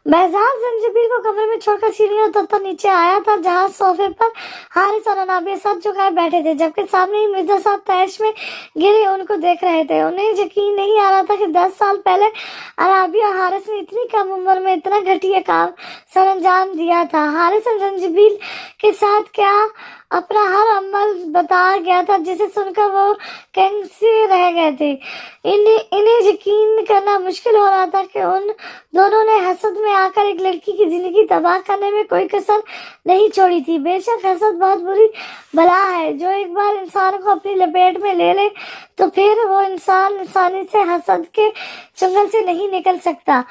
बहजाद जंजीबील को कमरे में छोड़कर सीढ़ियों तक नीचे आया था, जहां सोफे पर हारिस और अनाबिया सर झुकाए बैठे थे, जबकि सामने ही मिर्जा साहब तैश में गिरे उनको देख रहे थे। उन्हें यकीन नहीं आ रहा था कि 10 साल पहले अनाबिया और हारिस ने इतनी कम उम्र में इतना घटिया काम सर अंजाम दिया था। हारिस और जंजीबील के साथ क्या अपना हर अमल बताया गया था, जिसे सुनकर वो कैसे रह गए थे। इन्हें यकीन करना मुश्किल हो रहा था कि उन दोनों ने हसद में आकर एक लड़की की जिंदगी तबाह करने में कोई कसर नहीं छोड़ी थी। बेशक हसद बहुत बुरी बला है, जो एक बार इंसान को अपनी लपेट में ले ले तो फिर वो इंसान आसानी से हसद के चंगल से नहीं निकल सकता।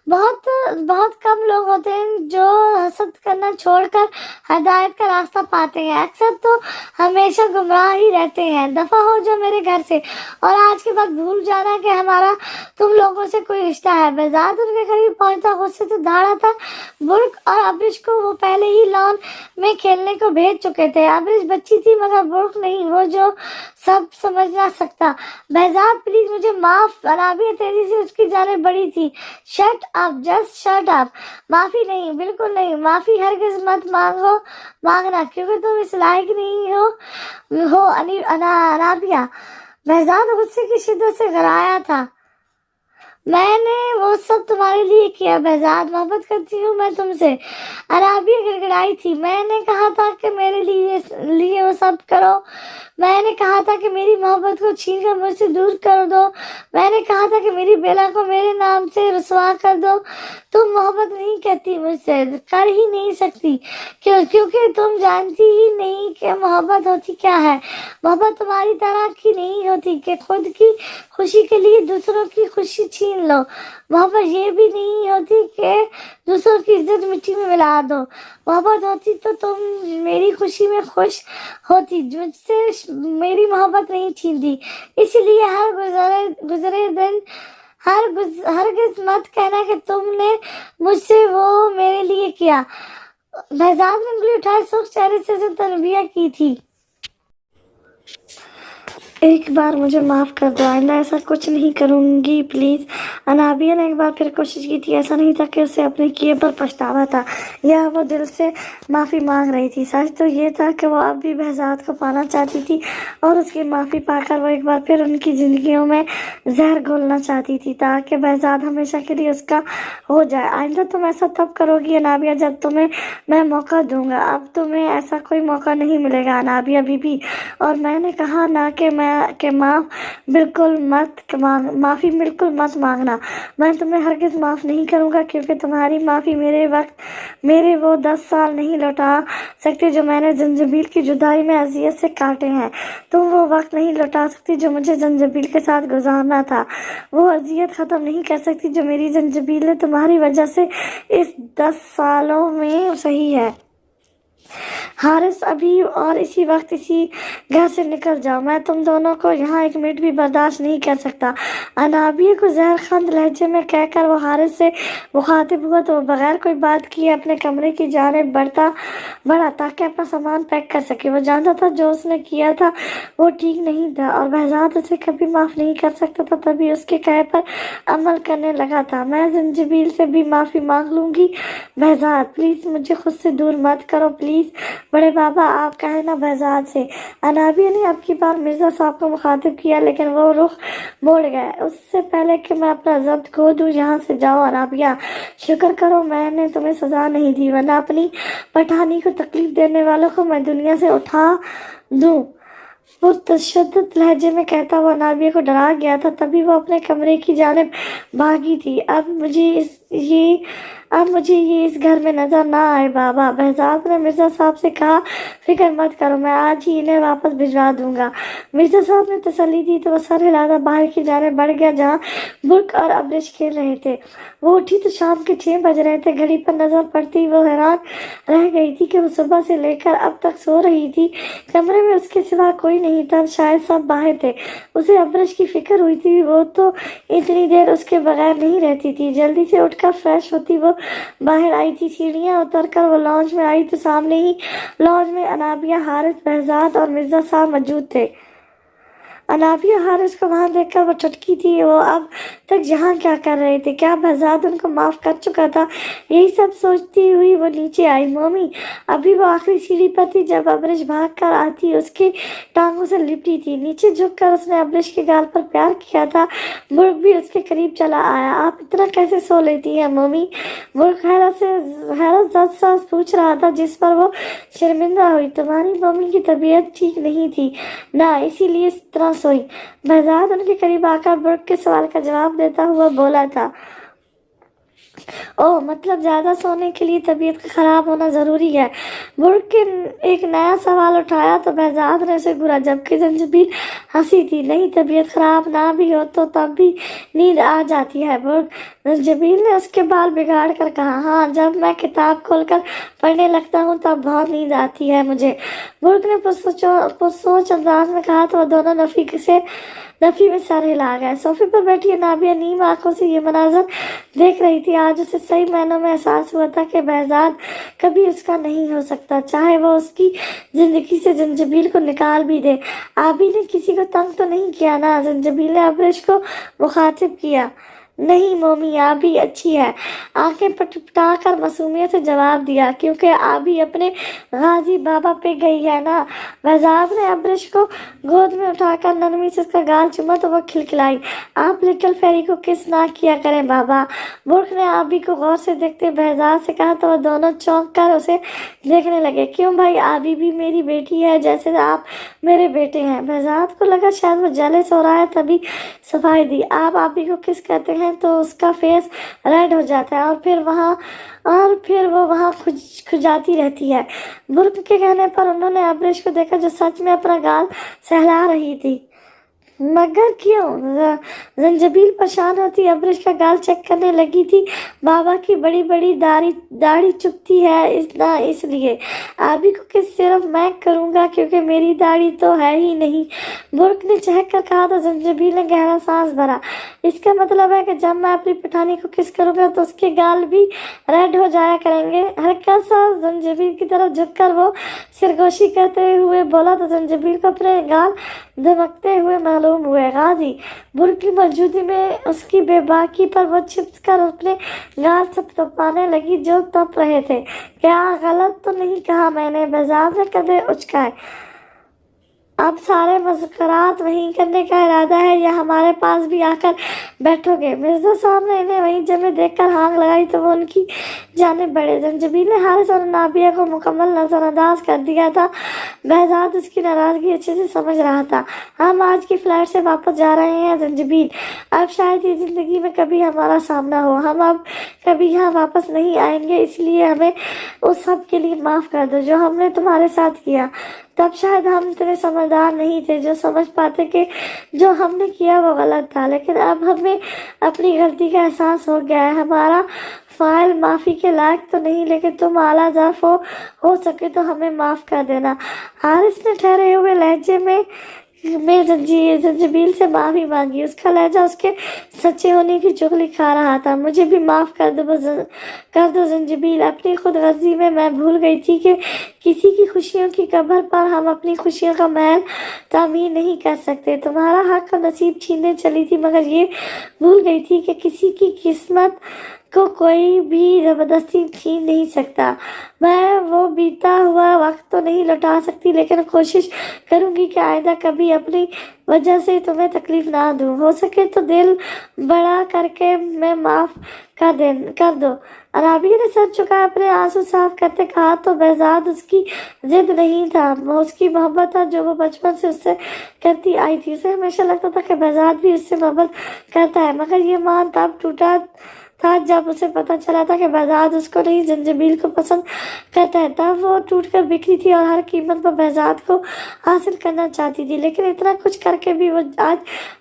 बहुत बहुत कम लोग होते हैं जो हसद करना छोड़कर हदायत का रास्ता पाते हैं। अक्सर तो हमेशा गुमराह ही रहते हैं। दफा हो जो मेरे घर से, और आज के बाद भूल जाना कि हमारा तुम लोगों से कोई रिश्ता है। बहजाद उनके करीब पहुंचता गुस्से से दहाड़ा था। बुर्क और अब्रिश को वो पहले ही लॉन में खेलने को भेज चुके थे। अब्रिश बच्ची थी मगर बुर्क नहीं, वो जो सब समझ ना सकता। बहजाद प्लीज मुझे माफ। अनाबिया तेजी से उसकी जाने बड़ी थी। Shut up, just shut up. माफी नहीं, बिल्कुल नहीं, माफी हरगिज मत मांगना, क्योंकि तुम इस लायक नहीं हो अनाबिया। बहजाद गुस्से की शिद्दत से घबराया था। मैंने वो सब तुम्हारे लिए किया बहजाद, मोहब्बत करती हूँ मैं तुमसे। अनाबिया गिड़गिड़ाई थी। मैंने कहा था कि मेरे लिए वो सब करो। मैंने कहा था कि मेरी मोहब्बत को छीन कर मुझसे दूर कर दो। मैंने कहा था कि मेरी बेला को मेरे नाम से रुसवा कर दो। तुम मोहब्बत नहीं करती मुझसे, कर ही नहीं सकती, क्योंकि तुम जानती ही नहीं कि मोहब्बत होती क्या है। मोहब्बत तुम्हारी तरह की नहीं होती कि खुद की खुशी के लिए दूसरों की खुशी छीन लो। मोहब्बत ये भी नहीं होती कि दूसरों की इज्जत मिट्टी में मिला दो। मोहब्बत होती तो तुम मेरी खुशी में खुश होती, मुझसे मेरी मोहब्बत नहीं छीनती। इसलिए हर गुजरे दिन हरगिज मत कहना कि तुमने मुझसे वो मेरे लिए किया। बहजाद ने उंगली उठाए सुख चेहरे से तनबीह की थी। एक बार मुझे माफ कर दो, आइंदा ऐसा कुछ नहीं करूंगी प्लीज। अनाबिया ने एक बार फिर कोशिश की थी। ऐसा नहीं था कि उसे अपने किए पर पछतावा था या वो दिल से माफी मांग रही थी। सच तो ये था कि वो अब भी बहजाद को पाना चाहती थी और उसकी माफी पाकर वो एक बार फिर उनकी जिंदगियों में जहर घोलना चाहती थी, ताकि बहजाद हमेशा के लिए उसका हो जाए। आइंदा तुम ऐसा तब करोगी अनाबिया जब तुम्हें मैं मौका दूंगा। अब तुम्हें ऐसा कोई मौका नहीं मिलेगा अनाबिया बीबी। और मैंने कहा ना कि माफ़ी बिल्कुल मत मांगना। मैं तुम्हें हरगिज माफ़ नहीं करूँगा, क्योंकि तुम्हारी माफ़ी मेरे वो 10 साल नहीं लौटा सकते जो मैंने जंजीबील की जुदाई में अजियत से काटे हैं। तुम वो वक्त नहीं लौटा सकती जो मुझे जंजीबील के साथ गुजारना था। वो अजियत ख़त्म नहीं कर सकती जो मेरी जंजीबील ने तुम्हारी वजह से इस 10 सालों में सही है। हारिस, अभी और इसी वक्त इसी घर से निकल जाओ। मैं तुम दोनों को यहाँ एक मिनट भी बर्दाश्त नहीं कर सकता। अनाबिया को जहरखंद लहजे में कहकर वो हारिस से मुखातिब हुआ तो बगैर कोई बात किए अपने कमरे की जानिब बढ़ा ताकि अपना सामान पैक कर सके। वो जानता था जो उसने किया था वो ठीक नहीं था और बहजाद उसे कभी माफ़ नहीं कर सकता था, तभी उसके कहे पर अमल करने लगा था। मैं जंजीबील से भी माफ़ी मांग लूँगी। बहजाद प्लीज़ मुझे खुद से दूर मत करो प्लीज़। बड़े बाबा आप कहे ना बहजाद से। अनाबिया ने अब की बार मिर्जा साहब को मुखातिब किया, लेकिन वो रुख मोड़ गए। उससे पहले कि मैं अपना जब्त खो दूँ, यहाँ से जाओ अनाबिया। शुक्र करो मैंने तुम्हें सजा नहीं दी, वरना अपनी पठानी को तकलीफ देने वालों को मैं दुनिया से उठा दूँ। वो तशद्दुद लहजे में कहता हुआ अनाबिया को डरा गया था, तभी वो अपने कमरे की जानिब भागी थी। अब मुझे ये इस घर में नजर ना आए बाबा। बहजाद ने मिर्जा साहब से कहा, फिक्र मत करो, मैं आज ही इन्हें वापस भिजवा दूंगा। मिर्जा साहब ने तसल्ली दी तो वो सर हिलाकर बाहर की जानिब बढ़ गया, जहाँ बुर्क और अब्रिश खेल रहे थे। वो उठी तो शाम के 6 बज रहे थे। घड़ी पर नजर पड़ती वो हैरान रह गई थी कि वो सुबह से लेकर अब तक सो रही थी। कमरे में उसके सिवा कोई नहीं था, शायद सब बाहर थे। उसे अब्रिश की फिक्र हुई थी, वो तो इतनी देर उसके बगैर नहीं रहती थी। जल्दी से उठकर फ्रेश होती वो बाहर आई थी। सीढ़ियाँ उतरकर वो लॉन्ज में आई तो सामने ही लॉन्ज में अनाबिया, हारिस, बहजाद और मिर्जा साहब मौजूद थे। अनाबिया हारिस को वहां देखकर वो चटकी थी। वो अब तक यहाँ क्या कर रहे थे? क्या बहजाद उनको माफ कर चुका था? यही सब सोचती हुई वो नीचे आई। मम्मी अभी वो आखिरी सीढ़ी पर थी जब अब्रिश भाग कर आती उसकी टांगों से लिपटी थी। नीचे झुककर उसने अब्रिश के गाल पर प्यार किया था। बुर्क भी उसके करीब चला आया। आप इतना कैसे सो लेती हैं मम्मी? बुर्क हैरत सा पूछ रहा था, जिस पर वो शर्मिंदा हुई। तुम्हारी मम्मी की तबीयत ठीक नहीं थी ना, इसीलिए इस तरह सोई। बहजाद उनके करीब आकर बुर्क के सवाल का जवाब देता हुआ बोला था। ओह, मतलब ज्यादा सोने के लिए तबीयत का खराब होना जरूरी है? बुर्क के एक नया सवाल उठाया तो बहजाद ने उसे घूरा, जबकि जंजबील हंसी थी। नहीं, तबीयत खराब ना भी हो तो तब भी नींद आ जाती है बुर्क। जंजबील ने उसके बाल बिगाड़ कर कहा। हाँ, जब मैं किताब खोलकर पढ़ने लगता हूँ तब बहुत नींद आती है मुझे, बुर्क ने पुरसोच अंदाज में कहा। तो वो दोनों नफी में सर हिला गए। सोफे पर बैठी अनाबिया नीम आंखों से ये मनाजर देख रही थी। आज उसे सही मायनों में एहसास हुआ था कि बहजाद कभी उसका नहीं हो सकता, चाहे वो उसकी जिंदगी से जंजबील को निकाल भी दे। आबी ने किसी को तंग तो नहीं किया ना? जंजबील ने अब्रिश को मुखातिब किया। नहीं मोमी, आबी अच्छी है, आंखें पटपटा कर मासूमियत से जवाब दिया। क्योंकि आबी अपने गाजी बाबा पे गई है ना। बहजाद ने अब्रिश को गोद में उठाकर नरमी से उसका गाल चुमा तो वो खिलखिलाई। आप लिटिल फेरी को किस ना किया करें बाबा, बुर्क ने आबी को गौर से देखते बहजाद से कहा। तो वो दोनों चौंक कर उसे देखने लगे। क्यों भाई, आबी भी मेरी बेटी है जैसे आप मेरे बेटे हैं। बहजाद को लगा शायद वो जेलस हो रहा है, तभी सफाई दी। आप आबी को किस कहते हैं? तो उसका फेस रेड हो जाता है और फिर वो वहाँ खुजाती रहती है। बुर्क के कहने पर उन्होंने अब्रिश को देखा जो सच में अपना गाल सहला रही थी। मगर क्यों? जंजबील परेशान होती अब्रिश का गाल चेक करने लगी थी। बाबा की बड़ी बड़ी दाढ़ी चुभती है इसलिए। आबी को किस सिर्फ मैं करूंगा क्योंकि मेरी दाढ़ी तो है ही नहीं, बुर्क ने चहक कर कहा। तो जंजबील ने गहरा सांस भरा। इसका मतलब है कि जब मैं अपनी पठानी को किस करूंगा तो उसके गाल भी रेड हो जाया करेंगे। हल्का सा जंजबील की तरफ झुककर वो सिरगोशी करते हुए बोला। तो जंजबील को अपने गाल धमकते हुए मालूम हुए। गाजी बुर्क की मौजूदगी में उसकी बेबाकी पर वो छिप कर अपने गाल थपथपाने लगी जो तप रहे थे। क्या गलत तो नहीं कहा मैंने? बहजाद ने कदे उचकाए। अब सारे मुज़ाकरात वहीं करने का इरादा है या हमारे पास भी आकर बैठोगे? मिर्जा साहब ने इन्हें वहीं जमे देखकर हाँक लगाई तो वो उनकी जाने बढ़े। जंजबील ने हारिस और नाबिया को मुकम्मल नजरअंदाज कर दिया था। बहजाद उसकी नाराजगी अच्छे से समझ रहा था। हम आज की फ्लाइट से वापस जा रहे हैं जंजबील, अब शायद ये जिंदगी में कभी हमारा सामना हो। हम अब कभी यहाँ वापस नहीं आएंगे, इसलिए हमें उस सब के लिए माफ कर दो जो हमने तुम्हारे साथ किया। तब शायद हम इतने समझदार नहीं थे जो समझ पाते कि जो हमने किया वो गलत था, लेकिन अब हमें अपनी गलती का एहसास हो गया है। हमारा फाइल माफी के लायक तो नहीं, लेकिन तुम आला ज़र्फ हो सके तो हमें माफ कर देना। हारिस ने ठहरे हुए लहजे में जंजीबील से माफी मांगी। उसका लहजा उसके सच्चे होने की चुगली खा रहा था। मुझे भी माफ कर दो जंजीबील, अपनी खुद गर्जी में मैं भूल गई थी कि किसी की खुशियों की कब्र पर हम अपनी खुशियों का महल तामीर नहीं कर सकते। तुम्हारा हक और नसीब छीनने चली थी, मगर ये भूल गई थी कि किसी की किस्मत को कोई भी जबरदस्ती छीन नहीं सकता। मैं वो बीता हुआ वक्त तो नहीं लौटा सकती, लेकिन कोशिश करूंगी कि आइंदा कभी अपनी वजह से तुम्हें तकलीफ ना दूं। हो सके तो दिल बड़ा करके मैं माफ कर दो। अराबिया ने सर चुका अपने आंसू साफ करते कहा। तो बहजाद उसकी जिद नहीं था, वो उसकी मोहब्बत था जो वो बचपन से उससे करती आई थी। उसे हमेशा लगता था कि बहजाद भी उससे मोहब्बत करता है, मगर ये मान तब टूटा था जब उसे पता चला था कि बहजाद उसको नहीं जंजीबील को पसंद करता है। तब वो टूट कर बिखरी थी और हर कीमत पर बहजाद को हासिल करना चाहती थी, लेकिन इतना कुछ करके भी वो आज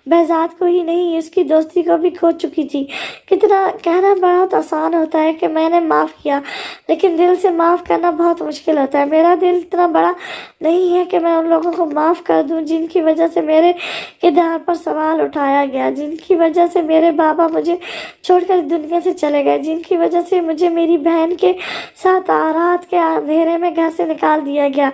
बहजाद को ही नहीं उसकी दोस्ती को भी खो चुकी थी। कितना कहना बहुत आसान होता है कि मैंने माफ़ किया, लेकिन दिल से माफ़ करना बहुत मुश्किल होता है। मेरा दिल इतना बड़ा नहीं है कि मैं उन लोगों को माफ़ कर दूं जिनकी वजह से मेरे किरदार पर सवाल उठाया गया, जिनकी वजह से मेरे बाबा मुझे छोड़कर दुनिया دنیا سے چلے گئے، جن کی وجہ سے مجھے میری بہن کے ساتھ رات کے اندھیرے میں گھر سے نکال دیا گیا۔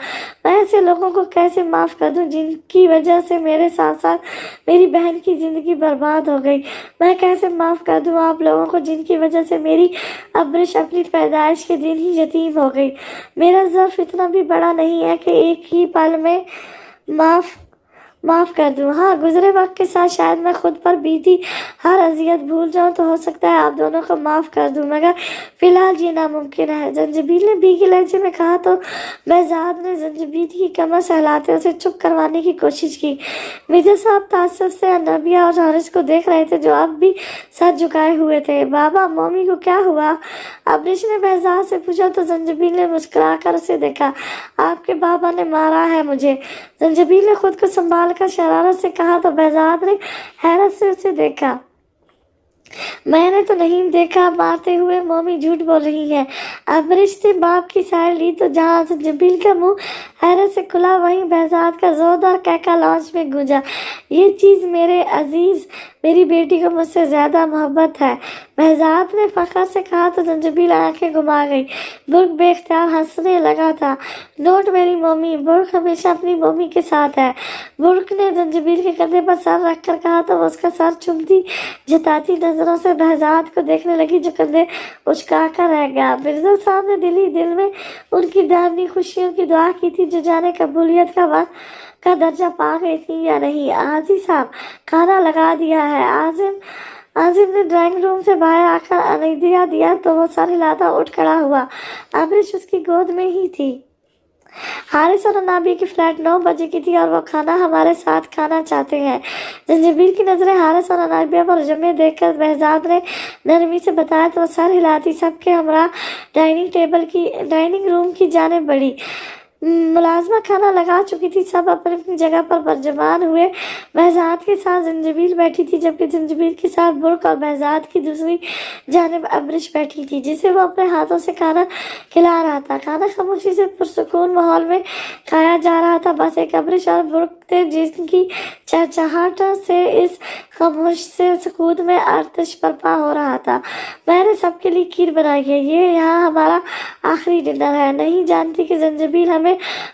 میں ایسے لوگوں کو کیسے معاف کر دوں جن کی وجہ سے میرے ساتھ ساتھ میری بہن کی زندگی برباد ہو گئی؟ میں کیسے معاف کر دوں آپ لوگوں کو جن کی وجہ سے میری ابرش اپنی پیدائش کے دن ہی یتیم ہو گئی؟ میرا ضعف اتنا بھی بڑا نہیں ہے کہ ایک ہی پل میں معاف کر دوں۔ ہاں، گزرے وقت کے ساتھ شاید میں خود پر بیتی ہر اذیت بھول جاؤں تو ہو سکتا ہے آپ دونوں کو معاف کر دوں، مگر فی الحال یہ ناممکن ہے۔ زنجبیل نے بھیگے لہجے میں کہا تو بہزاد نے زنجبیل کی کمر سہلاتے اسے چپ کروانے کی کوشش کی۔ مرزا صاحب تعصب سے انابیہ اور حارث کو دیکھ رہے تھے جو اب بھی سر جھکائے ہوئے تھے۔ بابا، مومی کو کیا ہوا؟ ابرش نے بہزاد سے پوچھا تو زنجبیل نے مسکرا کر اسے دیکھا۔ آپ کے بابا نے مارا ہے مجھے۔ زنجبیل نے خود کو سنبھال کر شرارت سے کہا تو بہزاد نے حیرت سے اسے دیکھا۔ میں نے تو نہیں دیکھا مارتے ہوئے، مومی جھوٹ بول رہی ہے۔ ابرش نے باپ کی سائڈ لی تو جہاں زنجبیل کا منہ حیرت سے کھلا وہیں بہزاد کا زوردار کہکا لاؤنج میں گونجا۔ یہ چیز میرے عزیز، میری بیٹی کو مجھ سے زیادہ محبت ہے، بہزاد نے فخر سے کہا تو زنجبیل آنکھیں گھما گئی۔ برق بے اختیار ہنسنے لگا تھا۔ نوٹ میری مومی، برق ہمیشہ اپنی مومی کے ساتھ ہے۔ برق نے زنجبیل کے کندھے پر سر رکھ کر کہا تو وہ اس کا سر چومتی جتاتی نظروں سے بہزاد کو دیکھنے لگی جو کندھے اچکا کر رہ گیا۔ مرزا صاحب نے دل ہی دل میں ان کی دائمی خوشیوں کی دعا کی تھی جو جانے قبولیت کا درجہ پا گئی تھی یا نہیں۔ حاجی صاحب، کھانا لگا دیا ہے۔ عازم نے ڈرائنگ روم سے باہر آ کر انیدیا دیا تو وہ سر ہلاتا اٹھ کھڑا ہوا۔ ابرش اس کی گود میں ہی تھی۔ حارث اور انابیہ کی فلائٹ 9 بجے کی تھی اور وہ کھانا ہمارے ساتھ کھانا چاہتے ہیں۔ زنجبیل کی نظریں حارث اور انابیہ پر جمے دیکھ کر بہزاد نے نرمی سے بتایا تو وہ سر ہلاتی سب کے ہمراہ ڈائننگ روم کی جانب بڑھی۔ ملازمہ کھانا لگا چکی تھی، سب اپنی اپنی جگہ پر پرجمان ہوئے۔ بہزاد کے ساتھ زنجبیل بیٹھی تھی جبکہ زنجبیل کے ساتھ برق اور بہزاد کی دوسری جانب ابرش بیٹھی تھی جسے وہ اپنے ہاتھوں سے کھانا کھلا رہا تھا۔ کھانا خاموشی سے پرسکون ماحول میں کھایا جا رہا تھا، بس ایک ابرش اور برق تھے جن کی چہچہاہٹ سے اس خاموش سے سکوت میں آتش برپا ہو رہا تھا۔ میں نے سب کے لیے کھیر بنائی ہے، یہ یہاں ہمارا آخری ڈنر ہے۔ نہیں جانتی کہ زنجبیل ہمیں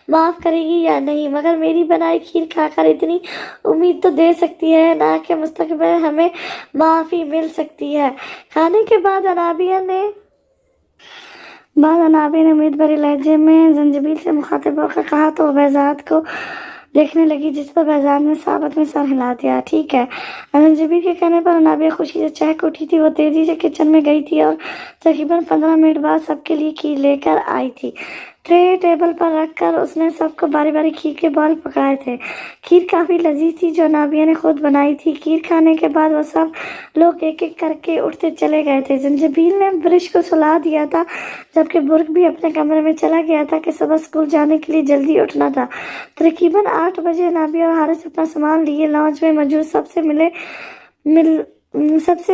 معاف کرے گی یا نہیں، مگر میری بنائی کھیر کھا کر اتنی امید تو دے سکتی ہے نا کہ مستقبل میں ہمیں معافی مل سکتی ہے۔ کھانے کے بعد انابیہ نے امید بھرے لہجے میں زنجبیل سے مخاطب ہو کر کہا تو وہ بہزاد کو دیکھنے لگی جس پر بہزاد نے ثابت میں سر ہلا دیا۔ ٹھیک ہے۔ زنجبیل کے کہنے پر انابیہ خوشی سے چہک اٹھی تھی۔ وہ تیزی سے کچن میں گئی تھی اور تقریباً 15 منٹ بعد سب کے لیے کھیر لے کر آئی تھی۔ ٹرے ٹیبل پر رکھ کر اس نے سب کو باری باری کھیر کے بال پکائے تھے۔ کھیر کافی لذیذ تھی جو انابیہ نے خود بنائی تھی۔ کھیر کھانے کے بعد وہ سب لوگ ایک ایک کر کے اٹھتے چلے گئے تھے۔ زنجبیل نے برش کو سلا دیا تھا جبکہ برق بھی اپنے کمرے میں چلا گیا تھا کہ صبح اسکول جانے کے لیے جلدی اٹھنا تھا۔ تقریباً 8 بجے انابیہ اور حارث اپنا سامان لیے لاؤنج میں موجود سب سے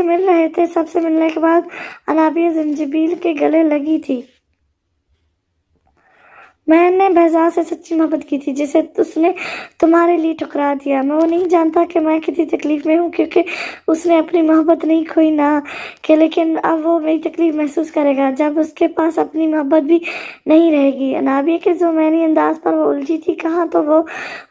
مل رہے تھے۔ سب سے ملنے کے بعد انابیہ زنجبیل کے گلے لگی تھی۔ میں نے بہزاد سے سچی محبت کی تھی جسے اس نے تمہارے لیے ٹھکرا دیا۔ میں وہ نہیں جانتا کہ میں کتنی تکلیف میں ہوں کیونکہ اس نے اپنی محبت نہیں کھوئی نہ کہ لیکن اب وہ میری تکلیف محسوس کرے گا جب اس کے پاس اپنی محبت بھی نہیں رہے گی۔ انابیہ کے ذومعنی انداز پر وہ الجھی تھی، کہاں تو وہ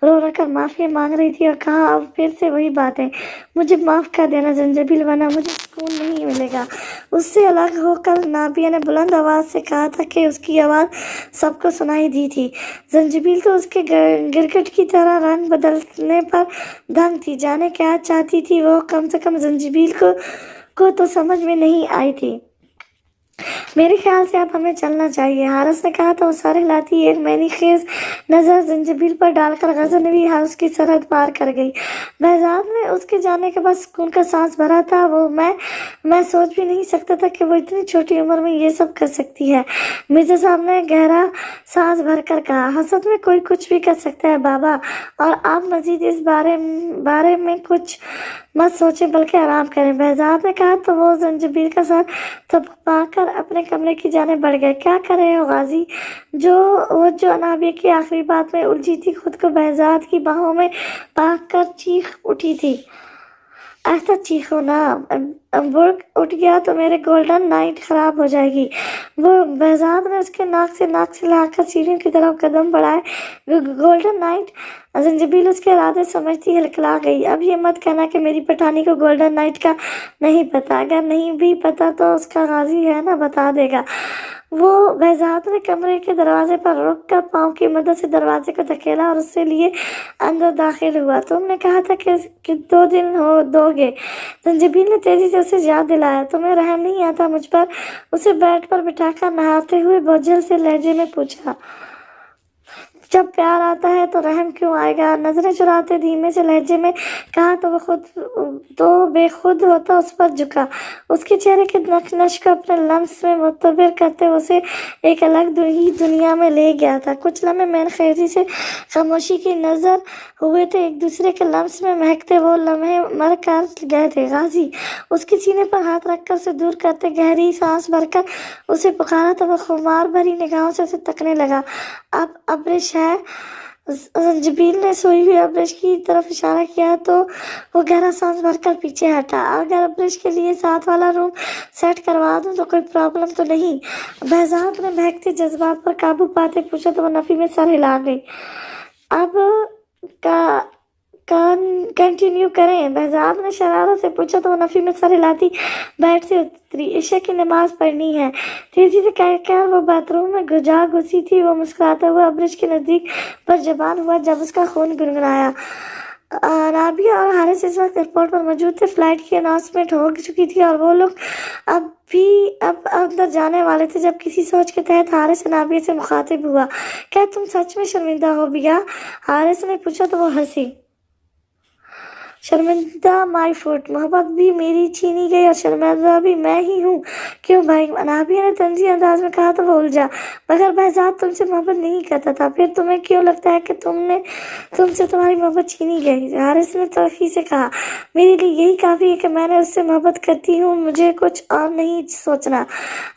رو رو کر معافی مانگ رہی تھی اور کہاں اب پھر سے وہی باتیں۔ مجھے معاف کر دینا زنجبیل ورنہ مجھے سکون نہیں ملے گا۔ اس سے الگ ہو کر انابیہ نے بلند آواز سے کہا تھا کہ اس کی آواز سب کو سنائی دی تھی۔ زنجبیل تو اس کے گرگٹ کی طرح رنگ بدلنے پر دنگ تھی، جانے کیا چاہتی تھی وہ کم سے کم زنجبیل کو تو سمجھ میں نہیں آئی تھی۔ میرے خیال سے اب ہمیں چلنا چاہیے، حارث نے کہا تو وہ سر ہلاتی ایک معنی خیز نظر زنجبیل پر ڈال کر غضنفر ہاؤس کی سرحد پار کر گئی۔ بہزاد نے اس کے جانے کے بعد سکون کا سانس بھرا تھا۔ میں سوچ بھی نہیں سکتا تھا کہ وہ اتنی چھوٹی عمر میں یہ سب کر سکتی ہے۔ مرزا صاحب نے گہرا سانس بھر کر کہا، حسد میں کوئی کچھ بھی کر سکتا ہے بابا، اور آپ مزید اس بارے میں کچھ مت سوچیں بلکہ آرام کریں۔ بہزاد نے کہا تو وہ زنجبیل کا سر تھپا کر اپنے کمرے کی جانب بڑھ گئے۔ کیا کر رہے ہو غازی؟ جو انابیہ کی آخری بات میں الجھی تھی خود کو بہزاد کی باہوں میں پا کر چیخ اٹھی تھی۔ ऐसा चीखो ना, वो उठ गया तो मेरे गोल्डन नाइट खराब हो जाएगी। वो बहजाद ने उसके नाक से लाकर सीढ़ियों की तरफ कदम बढ़ाए। गोल्डन नाइट, जंजीबील उसके इरादे समझती हिलकिला गई। अब ये मत कहना कि मेरी पठानी को गोल्डन नाइट का नहीं पता, अगर नहीं भी पता तो उसका गाजी है ना, बता देगा। वो बहजाद ने कमरे के दरवाजे पर रुक कर पाँव की मदद से दरवाजे को धकेला और उससे लिए अंदर दाखिल हुआ। तुमने कहा था कि 2 दिन हो दोगे। जंजीबील ने तेजी से उसे याद दिलाया। तुम्हें रहम नहीं आता मुझ पर? उसे बेड पर बिठाकर नहाते हुए बोझल से लहजे में पूछा। जब प्यार आता है तो रहम क्यों आएगा? नजरें चुराते धीमे से लहजे में कहा तो बेखुद होता उस पर झुका। उसके चेहरे के नक्श को अपने लम्स में मुतबिर करते उसे एक अलग ही दुनिया में ले गया था। कुछ लम्हे मैनखेजी से खामोशी की नजर हुए थे, एक दूसरे के लम्स में महकते वो लम्हे मर कर गए थे। गाजी उसके सीने पर हाथ रखकर उसे दूर करते गहरी सांस भरकर उसे पुकारा तो वो खुमार भरी निगाहों से उसे तकने लगा। अब अब्रिश है। जंजीबील ने सोई हुई अब्रिश की तरफ इशारा किया तो वो गहरा सांस भरकर पीछे हटा। अगर अब्रिश के लिए साथ वाला रूम सेट करवा दूं तो कोई प्रॉब्लम तो नहीं? बहजाद ने महकते जज्बात पर काबू पाते पूछा तो वो नफी में सर हिला गई। अब का कंटिन्यू करें? बहजाद ने शरारत से पूछा तो वो नफी में सर हिलाती बेड से उतरी। इशा की नमाज पढ़नी है, तेजी से कहकर वो बाथरूम में घुसी थी। वो मुस्कुराता हुआ अब्रिश के नजदीक पर जबान हुआ जब उसका खून गुनगुनाया। राबिया और हारिस इस वक्त एयरपोर्ट पर मौजूद थे। फ्लाइट की अनाउंसमेंट हो चुकी थी और वो लोग अब अंदर जाने वाले थे जब किसी सोच के तहत हारिस राबिया से मुखातिब हुआ। क्या तुम सच में शर्मिंदा हो बिया? हारिस ने पूछा तो वो हंसी। शर्मिंदा माई फुट, मोहब्बत भी मेरी छीनी गई और शर्मिंदा भी मैं ही हूँ। क्यों भाई? अनाबिया ने तंजी अंदाज में कहा तो वो उलझा। मगर बहजाद तुमसे मोहब्बत नहीं करता था, फिर तुम्हें क्यों लगता है कि तुमसे तुम्हारी मोहब्बत छीनी गई? हारिस ने तलखी से कहा। मेरे लिए यही काफ़ी है कि मैंने उससे मोहब्बत करती हूँ, मुझे कुछ और नहीं सोचना।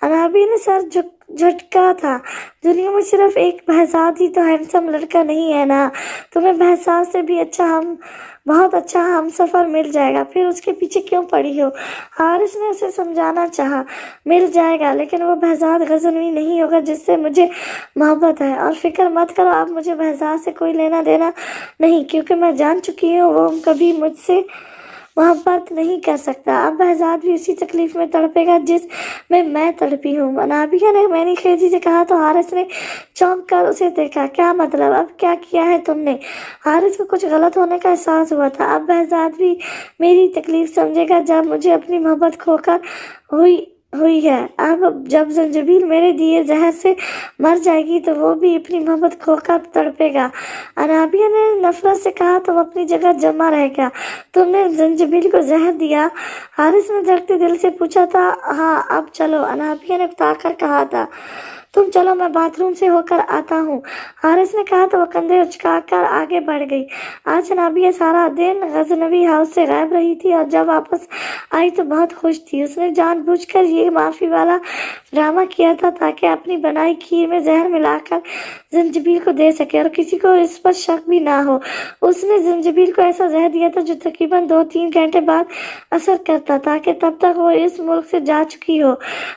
अनाबिया ने सर झटका था। दुनिया में सिर्फ एक बहजाद ही तो हैंडसम लड़का नहीं है ना? तुम्हें बहजाद से भी बहुत अच्छा हम सफ़र मिल जाएगा, फिर उसके पीछे क्यों पड़ी हो? हारिस ने उसे समझाना चाहा। मिल जाएगा, लेकिन वो बहजाद गजनवी नहीं होगा जिससे मुझे मोहब्बत है। और फिक्र मत करो, अब मुझे बहजाद से कोई लेना देना नहीं, क्योंकि मैं जान चुकी हूँ वो कभी मुझसे मोहब्बत नहीं कर सकता। अब बहजाद भी उसी तकलीफ में तड़पेगा जिस में मैं तड़पी हूँ। अनाबिया ने मैंने खेजी से कहा तो हारिस ने चौंक कर उसे देखा। क्या मतलब? अब क्या किया है तुमने? हारिस को कुछ गलत होने का एहसास हुआ था। अब बहजाद भी मेरी तकलीफ समझेगा जब मुझे अपनी मोहब्बत खोकर हुई है। अब जब जंजीबील मेरे दिए जहर से मर जाएगी तो वो भी अपनी मोहब्बत खोकर तड़पेगा। अनाबिया ने नफरत से कहा तो वो अपनी जगह जमा रह गया। तुमने जंजीबील को जहर दिया? हारिस ने धड़कते दिल से पूछा था। हाँ, अब चलो, अनाबिया ने उकताकर कहा था। तुम चलो, मैं बाथरूम से होकर आता हूँ, हारिस ने कहा तो वो कंधे उचकाकर आगे बढ़ गई। आज अनाबिया सारा दिन गजनवी हाउस से गायब रही थी और जब वापस आई तो बहुत खुश थी। उसने जानबूझकर ये माफ़ी वाला ड्रामा किया था ताकि अपनी बनाई खीर में जहर मिलाकर जंजीबील को दे सके और किसी को इस पर शक भी ना हो। उसने जंजीबील को ऐसा जहर दिया था जो तकरीबन 2-3 घंटे बाद असर करता था कि तब तक वो इस मुल्क से जा चुकी हो।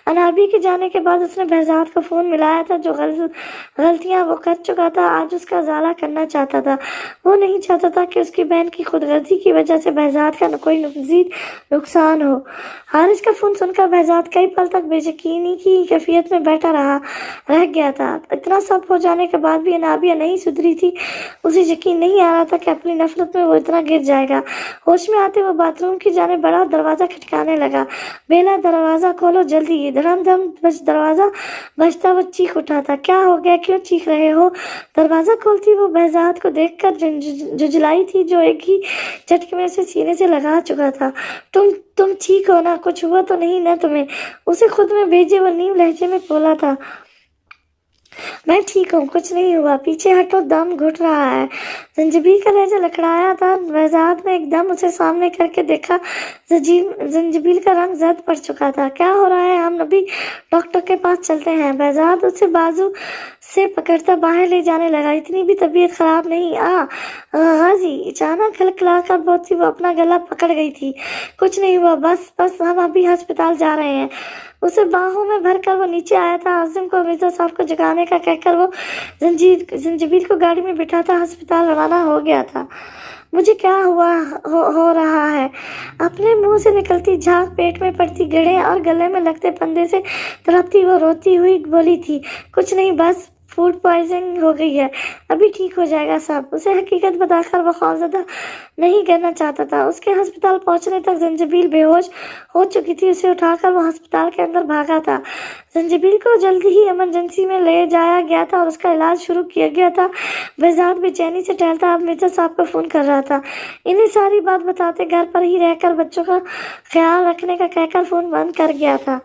अनाबी के जाने के बाद उसने बहजाद को फ़ोन मिलाया था। जो गलतियां वो कर चुका था आज उसका ज़ाला करना चाहता था। वो नहीं चाहता था कि उसकी बहन की खुदगर्जी की वजह से बहजाद का कोई मज़ीद नुकसान हो। हारिस का फ़ोन सुनकर बहजाद कई पल तक बेयकीनी की कैफियत में बैठा रह गया था। इतना सब हो जाने के बाद भी अनाबिया नहीं सुधरी थी। उसे यकीन नहीं आ रहा था कि अपनी नफरत में वो इतना गिर जाएगा। होश में आते वो बाथरूम की जाने बड़ा दरवाज़ा खटकाने लगा। बेला, दरवाज़ा खोलो जल्दी। धड़म धम दरवाज़ा बजता वो चीख उठा था। क्या हो गया? क्यों चीख रहे हो? दरवाज़ा खोलती वो बहजाद को देखकर जुजलाई थी जो एक ही झटके में उसे सीने से लगा चुका था। तुम ठीक हो ना? कुछ हुआ तो नहीं ना तुम्हें? उसे खुद में भेजे वो नीम लहजे में बोला था। मैं ठीक हूँ, कुछ नहीं हुआ, पीछे हटो, दम घुट रहा है। जंजीबील का लहजा लड़खड़ाया था। बहजाद ने एकदम उसे सामने करके देखा। जंजीबील का रंग जर्द पड़ चुका था। क्या हो रहा है? हम अभी डॉक्टर के पास चलते हैं। बहजाद उसे बाजू से पकड़ता बाहर ले जाने लगा। इतनी भी तबीयत खराब नहीं। गाजी अचानक खलखलाकर बोलती, वो अपना गला पकड़ गई थी। कुछ नहीं हुआ, बस बस हम अभी अस्पताल जा रहे हैं। उसे बाहों में भरकर वो नीचे आया था। आसिम को मिर्जा साहब को जगाने का कहकर वो जंजीबील को गाड़ी में बिठाता अस्पताल रवाना हो गया था। मुझे क्या हो रहा है? अपने मुंह से निकलती झाग, पेट में पड़ती गड़े और गले में लगते फंदे से तड़पती वो रोती हुई बोली थी, कुछ नहीं, बस फूड पॉइजनिंग हो गई है, अभी ठीक हो जाएगा सब। उसे हकीकत बताकर वो खौफजदा नहीं करना चाहता था। उसके अस्पताल पहुंचने तक जंजीबील बेहोश हो चुकी थी। उसे उठाकर वो अस्पताल के अंदर भागा था। जंजीबील को जल्दी ही इमरजेंसी में ले जाया गया था और उसका इलाज शुरू किया गया था। बहजाद बेचैनी से टहलता अब मिर्जा साहब को फोन कर रहा था। इन्हें सारी बात बताते घर पर ही रहकर बच्चों का ख्याल रखने का कहकर फोन बंद कर गया था।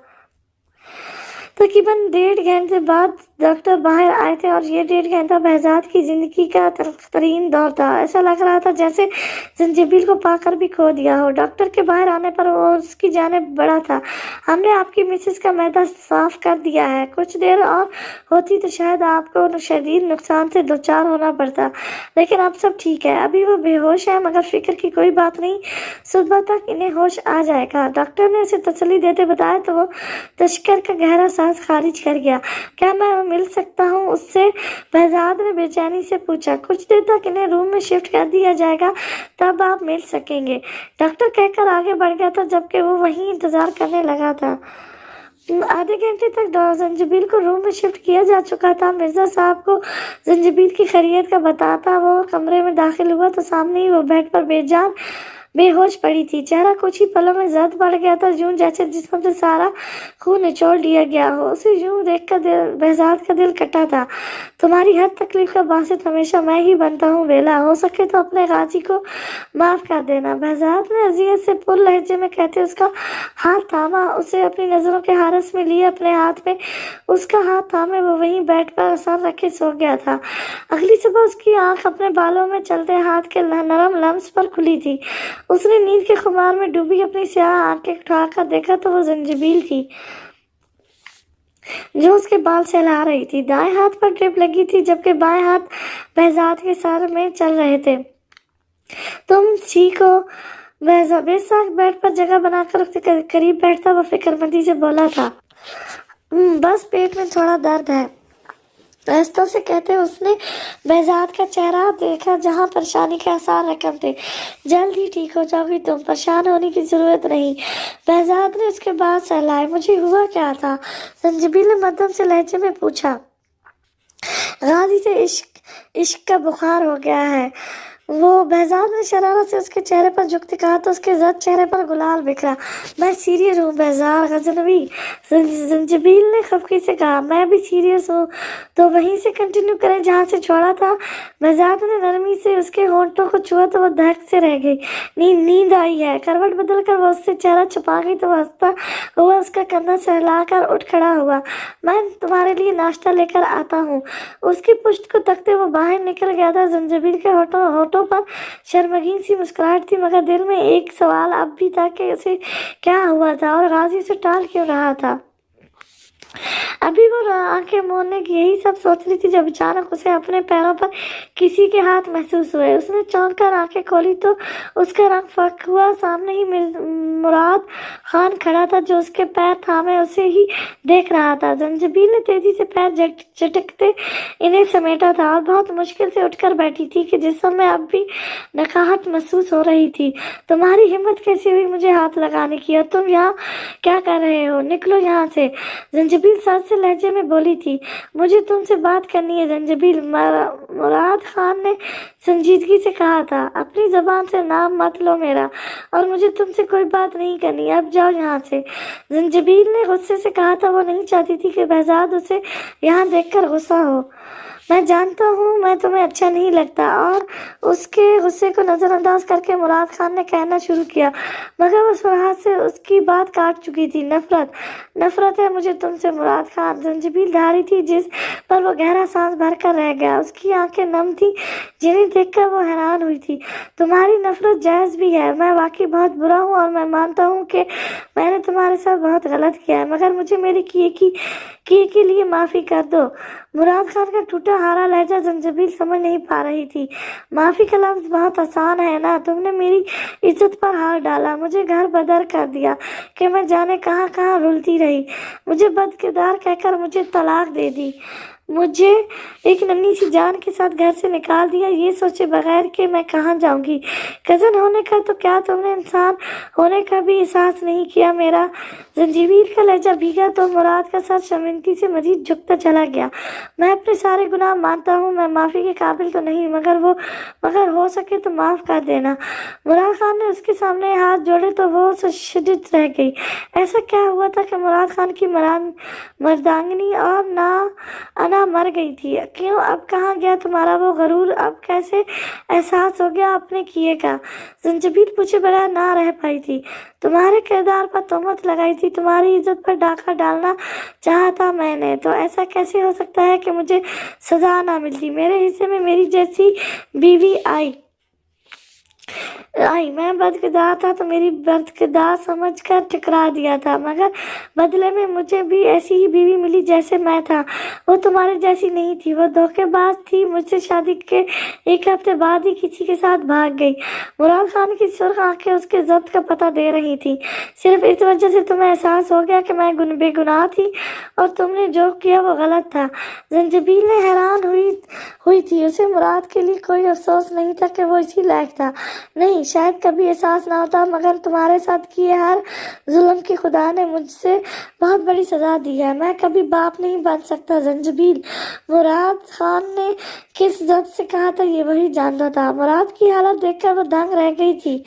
तकरीबन 1.5 घंटे बाद डॉक्टर बाहर आए थे और ये 1.5 घंटा बहजाद की जिंदगी का तरीन दौर था। ऐसा लग रहा था जैसे जंजीबील को पाकर भी खो दिया हो। डॉक्टर के बाहर आने पर वो उसकी जानिब बढ़ा था। हमने आपकी मिसेस का मैदा साफ कर दिया है। कुछ देर और होती तो शायद आपको शदीद नुकसान से दो चार होना पड़ता, लेकिन अब सब ठीक है। अभी वो बेहोश है, मगर फिक्र की कोई बात नहीं, सुबह तक इन्हें होश आ जाएगा। डॉक्टर ने उसे तसल्ली देते बताया तो वो तशकर का गहरा सांस खारिज कर गया। क्या मैं मिल सकता हूँ उससे? बहजाद ने बेचैनी से पूछा। कुछ देर तक इन्हें रूम में शिफ्ट कर दिया जाएगा, तब आप मिल सकेंगे, डॉक्टर कहकर आगे बढ़ गया था, जबकि वो वहीं इंतजार करने लगा था। आधे घंटे तक जंजीबील को रूम में शिफ्ट किया जा चुका था। मिर्जा साहब को जंजीबील की खैरियत का बताता वो कमरे में दाखिल हुआ तो सामने ही वो बेड पर बेजान बेहोश पड़ी थी। चेहरा कुछ ही पलों में जर्द पड़ गया था, यूं जैसे जिस्म से सारा खून निचोड़ लिया गया हो। उसे यूं देखकर बहजाद का दिल कटा था। तुम्हारी हर तकलीफ का बासित हमेशा मैं ही बनता हूँ बेला, हो सके तो अपने गाजी को माफ कर देना। बहजाद ने अजियत से पुर लहजे में कहते उसका हाथ थामा। उसे अपनी नजरों के हारस में लिए अपने हाथ में उसका हाथ थामे वो वहीं बेड पर सर रखे सो गया था। अगली सुबह उसकी आंख अपने बालों में चलते हाथ के नरम लम्स पर खुली थी। उसने नींद के खुमार में डूबी अपनी स्याह आंखें उठाकर देखा तो वो जंजीबील थी जो उसके बाल सहला रही थी। दाएं हाथ पर ड्रिप लगी थी, जबकि बाएं हाथ बहजाद के सर में चल रहे थे। तुम ठीक हो? बेसाख बेड पर जगह बनाकर उसके करीब बैठता वो फिक्रमंदी से बोला था। बस पेट में थोड़ा दर्द है, आहिस्ता से कहते उसने बहजाद का चेहरा देखा जहां परेशानी के आसार रकम थे। जल्द ही ठीक हो जाओगी तुम, परेशान होने की जरूरत नहीं। बहजाद ने उसके बाद सहलाए। मुझे हुआ क्या था? जंजीबील ने मध्यम से लहजे में पूछा। गाजी से इश्क का बुखार हो गया है। वो बहजाद ने शरारत से उसके चेहरे पर झुकते कहा तो उसके जद चेहरे पर गुलाल बिखरा। मैं सीरियस हूँ बहजाद गजनवी, जंजीबील ने खफकी से कहा। मैं भी सीरियस हूँ, तो वहीं से कंटिन्यू करें जहाँ से छोड़ा था। बहजाद ने नरमी से उसके होंठों को छुआ तो वो धक से रह गई। नींद आई है। करवट बदल कर वो उससे चेहरा छुपा गई तो वो हंसता हुआ उसका कंधा सहलाकर उठ खड़ा हुआ। मैं तुम्हारे लिए नाश्ता लेकर आता हूँ। उसकी पुश्त को तकते वो बाहर निकल गया था। जंजीबील के होठों पर शर्मगीन सी मुस्कुराहट थी, मगर दिल में एक सवाल अब भी था कि उसे क्या हुआ था और गाजी से टाल क्यों रहा था। अभी वो आंखें मोड़ने की यही सब सोच रही थी जब अचानक उसे अपने पैरों पर किसी के हाथ महसूस हुए। उसने चौंक कर आंखें खोली तो उसका रंग फक हुआ। सामने ही मुराद खान खड़ा था जो उसके पैर थामे उसे ही देख रहा था। जंजीबील ने तेजी से पैर झटकते इन्हें समेटा था और बहुत मुश्किल से उठकर बैठी थी कि जिस्म में अब भी नकाहट महसूस हो रही थी। तुम्हारी हिम्मत कैसी हुई मुझे हाथ लगाने की, और तुम यहाँ क्या कर रहे हो? निकलो यहाँ से, जंजीबील साथ से लहजे में बोली थी। मुझे तुमसे बात करनी है जंजीबील, मुराद खान ने संजीदगी से कहा था। अपनी जबान से नाम मत लो मेरा, और मुझे तुमसे कोई बात नहीं करनी, अब जाओ यहाँ से। जंजीबील ने गुस्से से कहा था। वो नहीं चाहती थी कि बहजाद उसे यहाँ देखकर गुस्सा हो। मैं जानता हूँ मैं तुम्हें अच्छा नहीं लगता। और उसके गुस्से को नजरअंदाज करके मुराद खान ने कहना शुरू किया, मगर उस फरहाद से उसकी बात काट चुकी थी। नफरत नफरत है मुझे तुमसे मुराद खान। जंजीबील धारी थी जिस पर वो गहरा सांस भर कर रह गया। उसकी आंखें नम थी जिन्हें देखकर वो हैरान हुई थी। तुम्हारी नफरत जायज भी है, मैं वाकई बहुत बुरा हूँ और मैं मानता हूँ कि मैंने तुम्हारे साथ बहुत गलत किया है, मगर मुझे मेरे किए के लिए माफ़ी कर दो। मुराद खान का टूटा हारा लहजा जंजीबील समझ नहीं पा रही थी। माफ़ी का लफ्ज़ बहुत आसान है ना, तुमने मेरी इज्जत पर हाथ डाला, मुझे घर बदर कर दिया कि मैं जाने कहाँ कहाँ रुलती रही, मुझे बदकिरदार कहकर मुझे तलाक दे दी, मुझे एक नन्ही सी जान के साथ घर से निकाल दिया, ये सोचे बगैर कि मैं कहाँ जाऊंगी। कज़न होने का तो क्या, तुमने इंसान होने का भी एहसास नहीं किया मेरा। जंजीबील का लहजा भीगा तो मुराद का सर शर्मिंदगी से मजीद झुकता चला गया। मैं अपने सारे गुनाह मानता हूँ, मैं माफ़ी के काबिल तो नहीं, मगर हो सके तो माफ़ कर देना। मुराद खान ने उसके सामने हाथ जोड़े तो वो सशर्त रह गई। ऐसा क्या हुआ था कि मुराद खान की मर्दांगनी और ना अना मर गई थी? क्यों, अब कहाँ गया तुम्हारा वो गरूर? अब कैसे एहसास हो गया अपने किए का? जंजीबील पूछे बगैर ना रह पाई थी। तुम्हारे किरदार पर तोहमत लगाई थी, तुम्हारी इज्जत पर डाका डालना चाहा था मैंने, तो ऐसा कैसे हो सकता है कि मुझे सजा ना मिलती? मेरे हिस्से में मेरी जैसी बीवी आई, मैं बदकिरदार था तो मेरी बदकिरदार समझकर ठुकरा दिया था, मगर बदले में मुझे भी ऐसी ही बीवी मिली जैसे मैं था। वो तुम्हारी जैसी नहीं थी, वो धोखेबाज थी, मुझसे शादी के एक हफ्ते बाद ही किसी के साथ भाग गई। मुराद खान की सुर्ख आंखें उसके जब्त का पता दे रही थी। सिर्फ इस वजह से तुम्हें एहसास हो गया कि मैं बेगुनाह थी और तुमने जो किया वो गलत था। जंजीबील ने हैरान हुई थी। उसे मुराद के लिए कोई अफसोस नहीं था कि वो इसी लायक था। नहीं, शायद कभी एहसास ना होता, मगर तुम्हारे साथ किए हर जुल्म की खुदा ने मुझसे बहुत बड़ी सजा दी है। मैं कभी बाप नहीं बन सकता जंजीबील। मुराद खान ने किस जब्त से कहा था ये वही जानता था। मुराद की हालत देखकर वो दंग रह गई थी।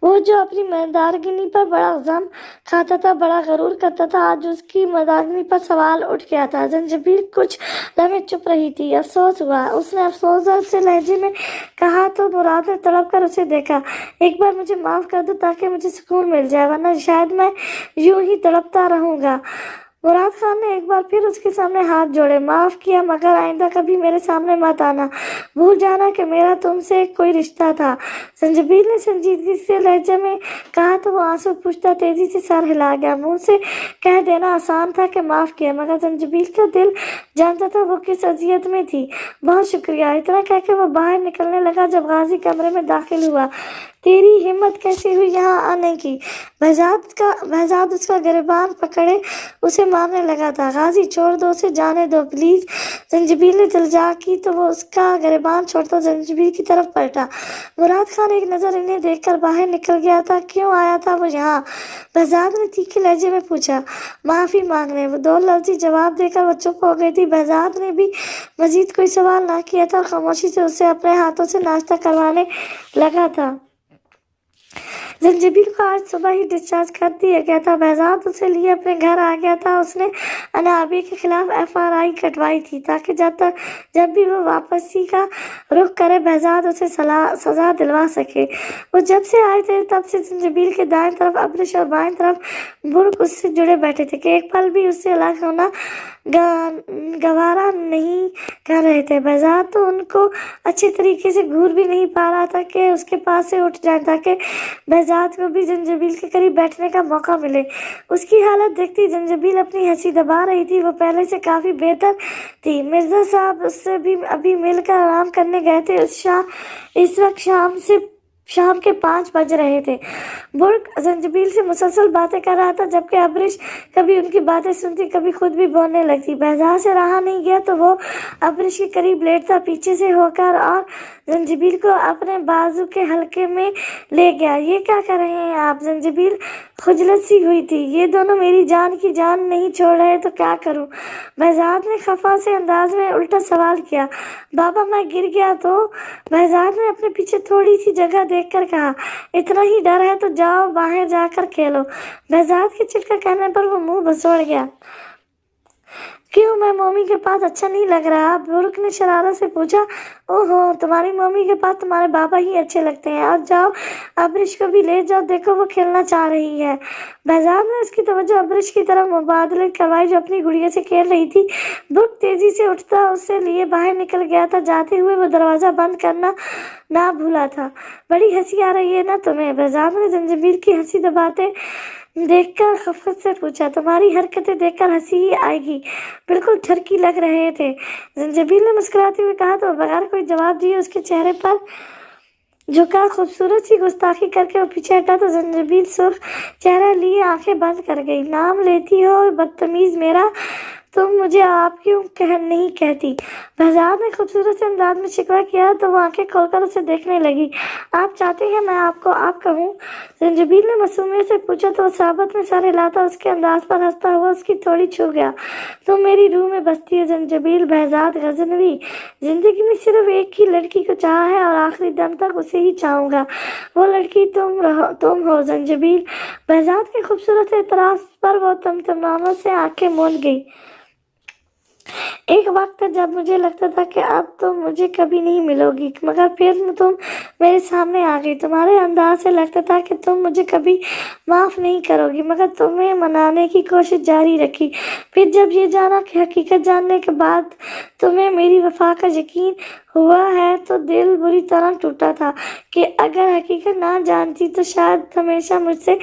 वो जो अपनी मर्दानगी पर बड़ा गम खाता था, बड़ा गरूर करता था, आज उसकी मर्दानगी पर सवाल उठ गया था। जंजीबील कुछ लम्हे चुप रही थी। अफसोस हुआ, उसने अफसोस से लहजे में कहा तो मुराद ने तड़प कर उसे देखा। एक बार मुझे माफ़ कर दो ताकि मुझे सुकून मिल जाए, वरना शायद मैं यूं ही तड़पता रहूंगा। मुराद खान ने एक बार फिर उसके सामने हाथ जोड़े। माफ़ किया, मगर आइंदा कभी मेरे सामने मत आना। भूल जाना कि मेरा तुमसे कोई रिश्ता था। जंजीबील ने संजीदगी से लहजे में कहा तो वो आंसू पूछता तेजी से सर हिला गया। मुंह से कह देना आसान था कि माफ़ किया, मगर जंजीबील का दिल जानता था वो किस अजियत में थी। बहुत शुक्रिया, इतना कह के वो बाहर निकलने लगा जब गाजी कमरे में दाखिल हुआ। तेरी हिम्मत कैसे हुई यहाँ आने की? बहजाद उसका गिरबान पकड़े उसे मारने लगा था। गाजी छोड़ दो उसे, जाने दो प्लीज। जंजीबील ने दिलजा की तो वो उसका गिरबान छोड़ता जंजीबील की तरफ पलटा। मुराद खान एक नज़र इन्हें देखकर बाहर निकल गया था। क्यों आया था वो यहाँ? बहजाद ने तीखे लहजे में पूछा। माफ़ी मांगने। वो दो लफ्जी जवाब देकर वो चुप हो गई थी। बहजाद ने भी मजीद कोई सवाल ना किया था और खामोशी से उसे अपने हाथों से नाश्ता करवाने लगा था। जंजीबील को आज सुबह ही डिस्चार्ज कर दिया गया था। बहजाद उसे लिए अपने घर आ गया था। उसने अनाबी के खिलाफ FRI कटवाई थी ताकि जब भी वो वापसी का रुख करे बहजाद उसे सजा दिलवा सके। वो जब से आए थे तब से जंजीबील के दाएं तरफ अब्रिश और बाएं तरफ बुर्क उससे जुड़े बैठे थे कि एक पल भी उससे अलग होना गवारा नहीं कर रहे थे। बहजाद तो उनको अच्छे तरीके से घूर भी नहीं पा रहा था कि उसके पास से उठ जाए ताकि बहजाद को भी जंजीबील के करीब बैठने का मौका मिले। उसकी हालत देखती जंजीबील अपनी हंसी दबा रही थी। वो पहले से काफ़ी बेहतर थी। मिर्ज़ा साहब उससे भी अभी मिलकर आराम करने गए थे। इस वक्त शाम के 5 बज रहे थे। बुर्क जंजीबील से मुसलसल बातें कर रहा था जबकि अब्रिश कभी उनकी बातें सुनती कभी खुद भी बोलने लगती। बहजाद से रहा नहीं गया तो वो अब्रिश के करीब लेटता पीछे से होकर और जंजीबील को अपने बाजू के हल्के में ले गया। ये क्या कर रहे हैं आप? जंजीबील खुजलत सी हुई थी। ये दोनों मेरी जान की जान नहीं छोड़ रहे तो क्या करूं? बहजाद ने खफा से अंदाज में उल्टा सवाल किया। बाबा मैं गिर गया तो? बहजाद ने अपने पीछे थोड़ी सी जगह देखकर कहा। इतना ही डर है तो जाओ बाहर जाकर खेलो। बहजाद के चिढ़कर कहने पर वो मुंह बसोड़ गया। क्यों, मैं मम्मी के पास अच्छा नहीं लग रहा? बुरुक ने शरारत से पूछा। ओहो, तुम्हारी मम्मी के पास तुम्हारे बाबा ही अच्छे लगते हैं। अब जाओ, अब्रिश को भी ले जाओ, देखो वो खेलना चाह रही है। बहजाद ने उसकी तवज्जो अब्रिश की तरफ मुबादलित करवाई जो अपनी गुड़िया से खेल रही थी। बुरुक तेजी से उठता उससे लिए बाहर निकल गया था। जाते हुए वो दरवाजा बंद करना ना भूला था। बड़ी हंसी आ रही है ना तुम्हें? बहजाद ने जंजीबील की हंसी दबाते देखकर खफत से पूछा। तुम्हारी हरकतें देखकर हंसी ही आएगी, बिल्कुल ठरकी लग रहे थे। जंजीबील ने मुस्कुराते हुए कहा तो बगैर कोई जवाब दिए उसके चेहरे पर झुका। खूबसूरत सी गुस्ताखी करके वो पीछे हटा तो जंजीबील सुर्ख चेहरा लिए आंखें बंद कर गई। नाम लेती हो बदतमीज मेरा, तुम मुझे आप क्यों नहीं कहती? बहजाद ने खूबसूरत से अंदाज में शिकवा किया तो वो आंखें खोलकर उसे देखने लगी। आप चाहते हैं मैं आपको आप कहूँ? जंजीबील ने मासूमियत से पूछा तो साबत में सर हिलाता उसके अंदाज पर हंसता हुआ उसकी थोड़ी छू गया। तुम मेरी रूह में बसती है जंजीबील। बहजाद गजनवी जिंदगी में सिर्फ एक ही लड़की को चाहा है और आखिरी दम तक उसे ही चाहूंगा। वो लड़की तुम हो जंजीबील। बहजाद के खूबसूरत एतराज पर वो तमतमाना से आंखें मूंद गई। एक वक्त था जब मुझे लगता था कि अब तुम मुझे कभी नहीं मिलोगी, मगर फिर तुम मेरे सामने आ गई। तुम्हारे अंदाज से लगता था कि तुम मुझे कभी माफ़ नहीं करोगी, मगर तुम्हें मनाने की कोशिश जारी रखी। फिर जब ये जाना कि हकीकत जानने के बाद तुम्हें मेरी वफा का यकीन हुआ है तो दिल बुरी तरह टूटा था कि अगर हकीकत ना जानती तो शायद हमेशा मुझसे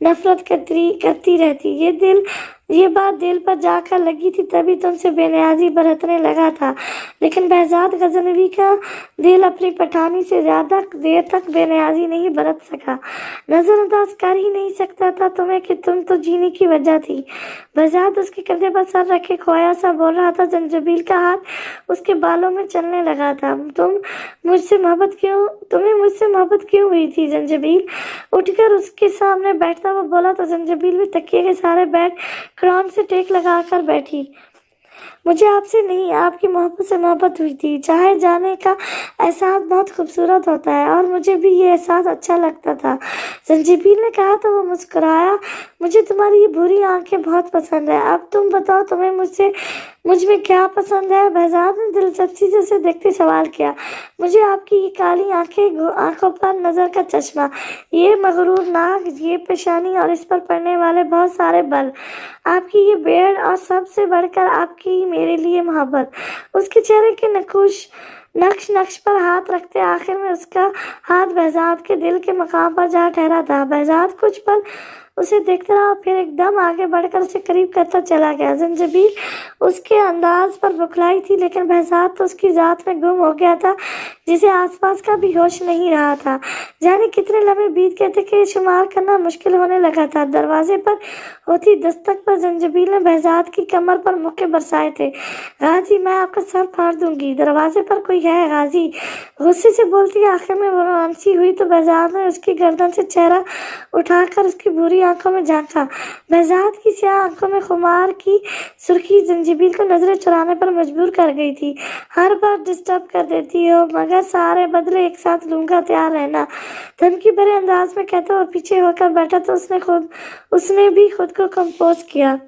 नफरत करती रहती। ये बात दिल पर जाकर लगी थी तभी तुमसे बेनियाजी बरतने लगा था। लेकिन बहजाद गजनवी का दिल अपनी पठानी से ज्यादा देर तक बेनियाजी नहीं बरत सका। नजरअंदाज कर ही नहीं सकता था तुम्हें कि तुम तो जीने की वजह थी। बहजाद उसके कंधे पर सर रखे खोया सा बोल रहा था। जंजीबील का हाथ उसके बालों में चलने लगा था। तुम्हें मुझसे मोहब्बत क्यों हुई थी जंजीबील? उठकर उसके सामने बैठता हुआ बोला तो जंजीबील भी तकिए के सारे बैठ क्राउन से टेक लगाकर बैठी। मुझे आपसे नहीं आपकी मोहब्बत से मोहब्बत हुई थी। चाहे जाने का एहसास बहुत खूबसूरत होता है और मुझे भी ये एहसास अच्छा लगता था। जंजीबील ने कहा तो वो मुस्कुराया। मुझे तुम्हारी ये बुरी आंखें बहुत पसंद है। अब तुम बताओ तुम्हें मुझ में क्या पसंद है? बहजाद ने दिलचस्पी से उसे देखते सवाल किया। मुझे आपकी ये काली आंखों पर नजर का चश्मा, ये मगरूर नाक, ये पेशानी और इस पर पड़ने वाले बहुत सारे बल, आपकी ये बेड़ और सबसे बढ़कर आपकी मेरे लिए मोहब्बत। उसके चेहरे के नक्श पर हाथ रखते आखिर में उसका हाथ बहजाद के दिल के मकाम पर जा ठहरा था। बहजाद कुछ पल उसे देखता रहा, फिर एकदम आगे बढ़कर उसे करीब करता चला गया। जंजीबील उसके अंदाज पर बुखलाई थी, लेकिन बहजाद तो उसकी जात में गुम हो गया था, जिसे आसपास का भी होश नहीं रहा था। जाने कितने लम्हे बीत गए थे कि शुमार करना मुश्किल होने लगा था। दरवाजे पर होती दस्तक पर जंजीबील ने बहजाद की कमर पर मुक्के बरसाए थे। गाजी, मैं आपका सर फाड़ दूंगी। दरवाजे पर कोई है गाजी? गुस्से से बोलती आखिर में वो रामसी हुई तो बहजाद ने उसकी गर्दन से चेहरा उठाकर उसकी बुरी आंखों में झांका। बहजाद की स्याह आंखों में खुमार की सुर्खी जंजीबील को नजरें चुराने पर मजबूर कर गई थी। हर बार डिस्टर्ब कर देती हो, मगर सारे बदले एक साथ लूंगा, तैयार रहना, धमकी भरे अंदाज में कहता और पीछे होकर बैठा तो उसने भी खुद को कंपोज किया।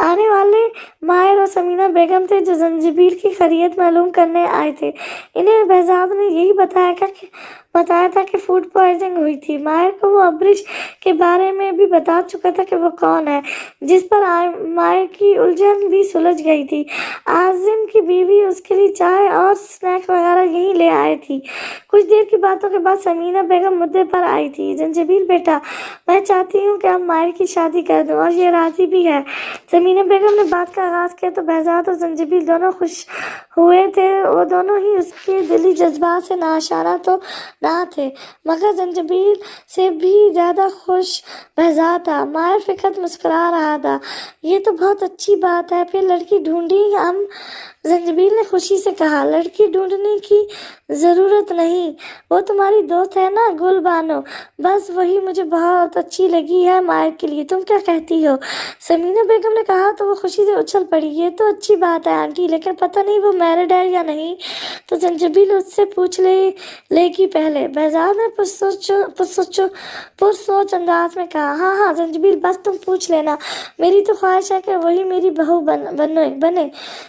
आने वाले माहिर और समीना बेगम थे जो जंजीबील की खैरियत मालूम करने आए थे। इन्हें बहजाद ने यही बताया था कि फूड पॉइजनिंग हुई थी। माहिर को वो अब्रिश के बारे में भी बता चुका था कि वो कौन है, जिस पर माहिर की उलझन भी सुलझ गई थी। आजिम की बीवी उसके लिए चाय और स्नैक वगैरह यहीं ले आई थी। कुछ देर की बातों के बाद समीना बेगम मुद्दे पर आई थी। जंजीबील बेटा, मैं चाहती हूँ कि अब माहिर की शादी कर दूँ और ये राजी भी है। समीना बेगम ने बात का आगाज किया तो बहजाद और जंजीबील दोनों खुश हुए थे। वो दोनों ही उसके दिली जज्बात से नाआशाना तो ना थे, मगर जंजीबील से भी ज्यादा खुश बहजाद था। माहिर फिकत मुस्कुरा रहा था। ये तो बहुत अच्छी बात है, फिर लड़की ढूंढी हम? जंजीबील ने खुशी से कहा। लड़की ढूंढने की जरूरत नहीं, वो तुम्हारी दोस्त है ना गुल बानो, बस वही मुझे बहुत अच्छी लगी है माहिर के लिए। तुम क्या कहती हो? समीना बेगम ने کہا تو وہ خوشی سے اچھل پڑی۔ یہ تو اچھی بات ہے آنٹی، لیکن پتہ نہیں وہ میرڈ ہے یا نہیں، تو زنجبیل اس سے پوچھ لے گی پہلے۔ بہزاد نے پرسوچ انداز میں کہا۔ ہاں ہاں زنجبیل، بس تم پوچھ لینا، میری تو خواہش ہے کہ وہی میری بہو بنے۔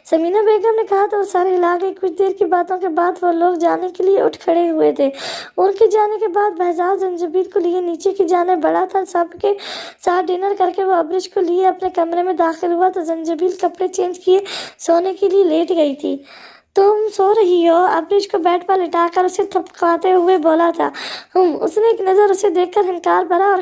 سمینہ بیگم نے کہا تو وہ سر ہلا گئی۔ کچھ دیر کی باتوں کے بعد وہ لوگ جانے کے لیے اٹھ کھڑے ہوئے تھے۔ ان کے جانے کے بعد بہزاد زنجبیل کو لیے نیچے کی جانب بڑھا تھا۔ سب کے ساتھ ڈنر کر کے وہ ابریش کو لیے اپنے کمرے میں داخل ہوا تو زنجبیل کپڑے چینج کیے سونے کے لیے لیٹ گئی تھی۔ تم سو رہی ہو؟ ابریش کو بیڈ پر لٹا کر اسے تھپکاتے ہوئے بولا تھا۔ اس نے ایک نظر اسے دیکھ کر ہنکار بھرا اور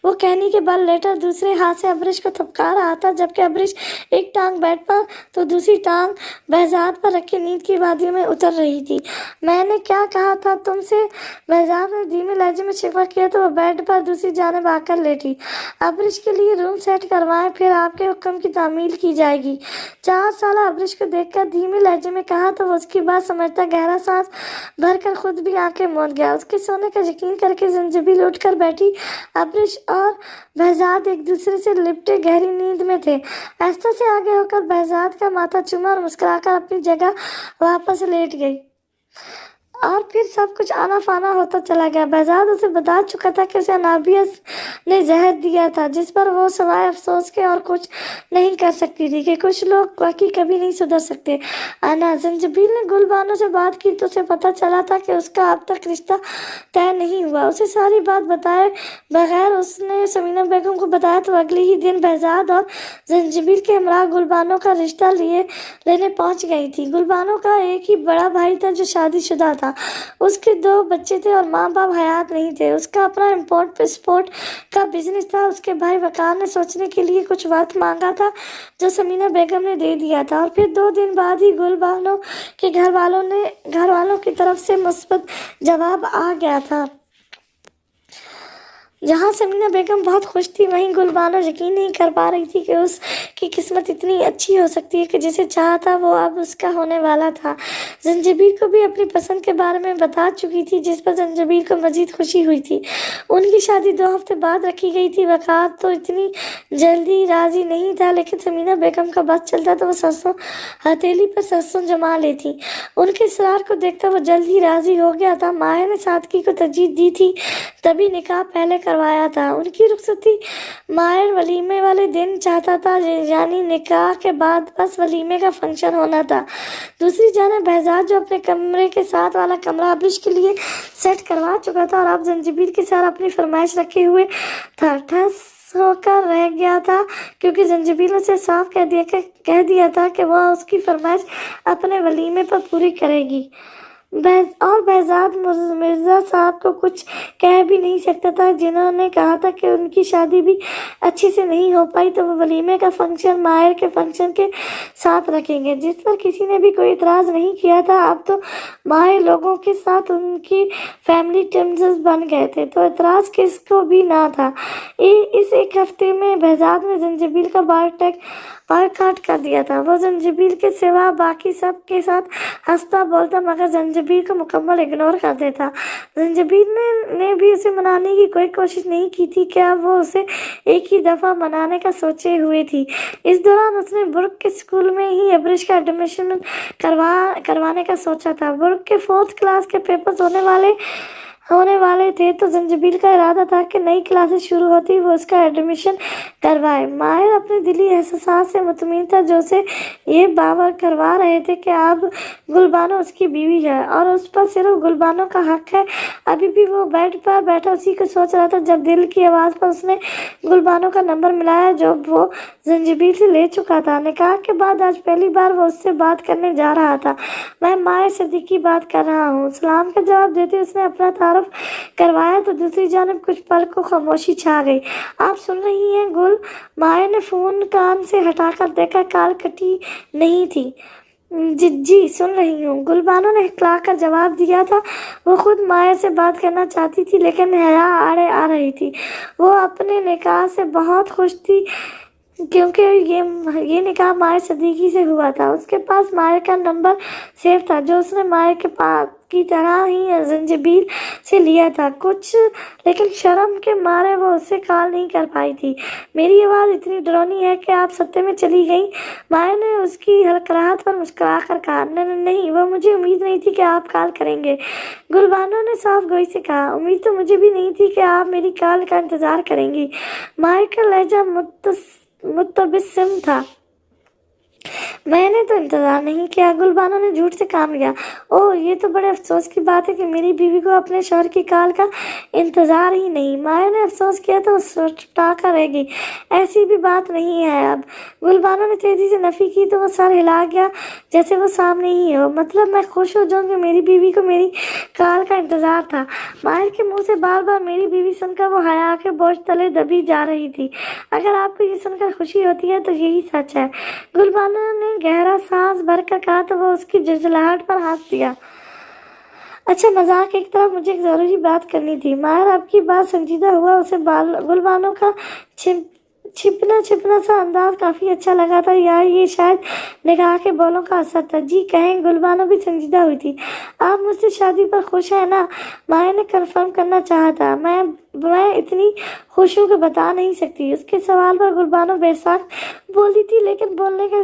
وہ کہنی کے بل لیٹا دوسرے ہاتھ سے ابریش کو تھپکا رہا تھا، جبکہ ابریش ایک ٹانگ بیڈ پر تو دوسری ٹانگ بہزاد پر رکھ کے نیند کی وادی میں اتر رہی تھی۔ میں نے کیا کہا تھا تم سے؟ بہزاد نے دھیمے لہجے میں شکوہ کیا تو وہ بیڈ پر دوسری جانب آ کر لیٹی۔ ابریش کے لیے روم سیٹ کروائیں، پھر آپ کے حکم کی تعمیل کی جائے گی۔ 4 سالہ ابریش کو دیکھ کر دھیمے لہجے میں کہا تو وہ اس کی بات سمجھتا گہرا سانس بھر کر خود بھی آنکھیں موند گیا۔ اس کے سونے کا یقین کر کے زنجبیل اٹھ کر بیٹھی۔ ابریش اور بہزاد ایک دوسرے سے لپٹے گہری نیند میں تھے۔ آہستہ سے آگے ہو کر بہزاد کا ماتھا چوما اور مسکرا کر اپنی جگہ واپس لیٹ گئی، اور پھر سب کچھ آنا فانا ہوتا چلا گیا۔ بہزاد اسے بتا چکا تھا کہ اسے انابیہ نے زہر دیا تھا، جس پر وہ سوائے افسوس کے اور کچھ نہیں کر سکتی تھی کہ کچھ لوگ واقعی کبھی نہیں سدھر سکتے۔ زنجبیل نے گل بانو سے بات کی تو اسے پتہ چلا تھا کہ اس کا اب تک رشتہ طے نہیں ہوا۔ اسے ساری بات بتائے بغیر اس نے سمینہ بیگم کو بتایا تو اگلے ہی دن بہزاد اور زنجبیل کے ہمراہ گل بانو کا رشتہ لینے پہنچ گئی تھی۔ گل بانو کا ایک ہی بڑا بھائی تھا جو شادی شدہ تھا۔ اس کے 2 بچے تھے اور ماں باپ حیات نہیں تھے۔ اس کا اپنا امپورٹ ایکسپورٹ کا بزنس تھا۔ اس کے بھائی وقار نے سوچنے کے لیے کچھ وقت مانگا تھا جو سمینہ بیگم نے دے دیا تھا، اور پھر 2 دن بعد ہی گل بانو کے گھر والوں کی طرف سے مثبت جواب آ گیا تھا۔ جہاں سمینہ بیگم بہت خوش تھی، وہیں گل بانو یقین نہیں کر پا رہی تھی کہ اس کی قسمت اتنی اچھی ہو سکتی ہے کہ جسے چاہا تھا وہ اب اس کا ہونے والا تھا۔ زنجبیل کو بھی اپنی پسند کے بارے میں بتا چکی تھی، جس پر زنجبیل کو مزید خوشی ہوئی تھی۔ ان کی شادی 2 ہفتے بعد رکھی گئی تھی۔ وقار تو اتنی جلدی راضی نہیں تھا، لیکن سمینہ بیگم کا بس چلتا تو وہ سرسوں ہتھیلی پر سرسوں جما لیتی۔ ان کے اصرار کو دیکھتا وہ جلد ہی راضی ہو گیا تھا۔ ماہر نے سادگی کو ترجیح دی تھی، تبھی نکاح پہلے کروایا تھا۔ ان کی رخصتی ماہر ولیمے والے دن چاہتا تھا، یعنی نکاح کے بعد بس ولیمے کا فنکشن ہونا تھا۔ دوسری جانب بہزاد جو اپنے کمرے کے ساتھ والا کمرہ ابریش کے لیے سیٹ کروا چکا تھا اور اب زنجبیل کے ساتھ اپنی فرمائش رکھے ہوئے تھا، ٹھس ہو کر رہ گیا تھا، کیونکہ زنجبیل نے اسے صاف کہہ دیا تھا کہ وہ اس کی فرمائش اپنے ولیمے پر پوری کرے گی۔ اور بہزاد مرزا صاحب کو کچھ کہہ بھی نہیں سکتا تھا۔ جنہوں نے کہا تھا کہ ان کی شادی بھی اچھی سے نہیں ہو پائی تو وہ ولیمے کا فنکشن ماہر کے فنکشن کے ساتھ رکھیں گے، جس پر کسی نے بھی کوئی اعتراض نہیں کیا تھا۔ اب تو ماہر لوگوں کے ساتھ ان کی فیملی ٹرمز بن گئے تھے، تو اعتراض کس کو بھی نہ تھا۔ اس ایک ہفتے میں بہزاد نے زنجبیل کا بائیکاٹ کر دیا تھا۔ وہ زنجبیل کے سوا باقی سب کے ساتھ ہنستا بولتا مگر زنجبیل کو مکمل اگنور کر دیتا۔ زنجبیل نے بھی اسے منانے کی کوئی کوشش نہیں کی تھی کہ اب وہ اسے ایک ہی دفعہ منانے کا سوچے ہوئے تھی۔ اس دوران اس نے برق کے اسکول میں ہی ابریش کا ایڈمیشن کروانے کا سوچا تھا۔ برق کے 4th کلاس کے پیپرز ہونے والے تھے تو زنجبیل کا ارادہ تھا کہ نئی کلاسز شروع ہوتی وہ اس کا ایڈمیشن کروائے۔ ماہر اپنے دلی احساسات سے مطمئن تھا جو اسے یہ باور کروا رہے تھے کہ اب گل بانو اس کی بیوی ہے اور اس پر صرف گل بانو کا حق ہے۔ ابھی بھی وہ بیڈ پر بیٹھا اسی کو سوچ رہا تھا جب دل کی آواز پر اس نے گل بانو کا نمبر ملایا جو وہ زنجبیل سے لے چکا تھا۔ نکاح کے بعد آج پہلی بار وہ اس سے بات کرنے جا رہا تھا۔ میں ماہر صدیقی بات کر رہا ہوں۔ سلام کا جواب دیتے اس نے اپنا تعارف کروایا تو دوسری جانب کچھ پل کو خاموشی چھا گئی۔ آپ سن رہی ہیں گل؟ ماہر نے فون کان سے ہٹا کر دیکھا، کال کٹی نہیں تھی۔ جی سن رہی ہوں، گل بانو نے ہکلا کر جواب دیا تھا۔ وہ خود ماہر سے بات کرنا چاہتی تھی لیکن حیا آڑے آ رہی تھی۔ وہ اپنے نکاح سے بہت خوش تھی کیونکہ یہ نکاح ماہر صدیقی سے ہوا تھا۔ اس کے پاس ماہر کا نمبر سیو تھا جو اس نے ماہر کے پاس की तरह ही जंजीबील से लिया था कुछ, लेकिन शर्म के मारे वो उससे कॉल नहीं कर पाई थी। मेरी आवाज़ इतनी डरावनी है कि आप सत्ते में चली गई? माया ने उसकी हड़कड़ाहट पर मुस्कुरा कर कहा। नहीं, वो मुझे उम्मीद नहीं थी कि आप कॉल करेंगे। गुलबानो ने साफ गोई से कहा। उम्मीद तो मुझे भी नहीं थी कि आप मेरी कॉल का इंतज़ार करेंगी। माया का लहजा मुतबस्सिम था। मैंने तो इंतज़ार नहीं किया, गुलबानो ने झूठ से काम लिया। ओह, ये तो बड़े अफसोस की बात है कि मेरी बीवी को अपने शौहर की कॉल का इंतज़ार ही नहीं। माया ने अफसोस किया तो टाका रह गई। ऐसी भी बात नहीं है अब। गुलबानो ने तेजी से नफी की तो वो सर हिला गया जैसे वो सामने ही हो। मतलब मैं खुश हो जाऊँ कि मेरी बीवी को मेरी कॉल का इंतज़ार था। माया के मुँह से बार बार मेरी बीवी सुनकर वो हया के बोझ तले दबी जा रही थी। अगर आपको ये सुनकर खुशी होती है तो यही सच है। गुलबानो ने गहरा सांस भरकर कहा तो वो उसकी झुंझलाहट पर हंस दिया। अच्छा, मजाक एक तरफ, मुझे एक जरूरी बात करनी थी। माहिर आपकी बात संजीदा हुआ। उसे गुलबानो का छिपना सा अंदाज काफी अच्छा लगा था, या ये शायद निगाह के बोलों का असर था। जी कहें, गुलबानो भी संजीदा हुई थी। आप मुझसे शादी पर खुश हैं ना? माया ने कंफर्म करना चाहा था। मैं इतनी खुश हूँ कि बता नहीं सकती। उसके सवाल पर गुलबानो बेसाख बोली थी, लेकिन बोलने के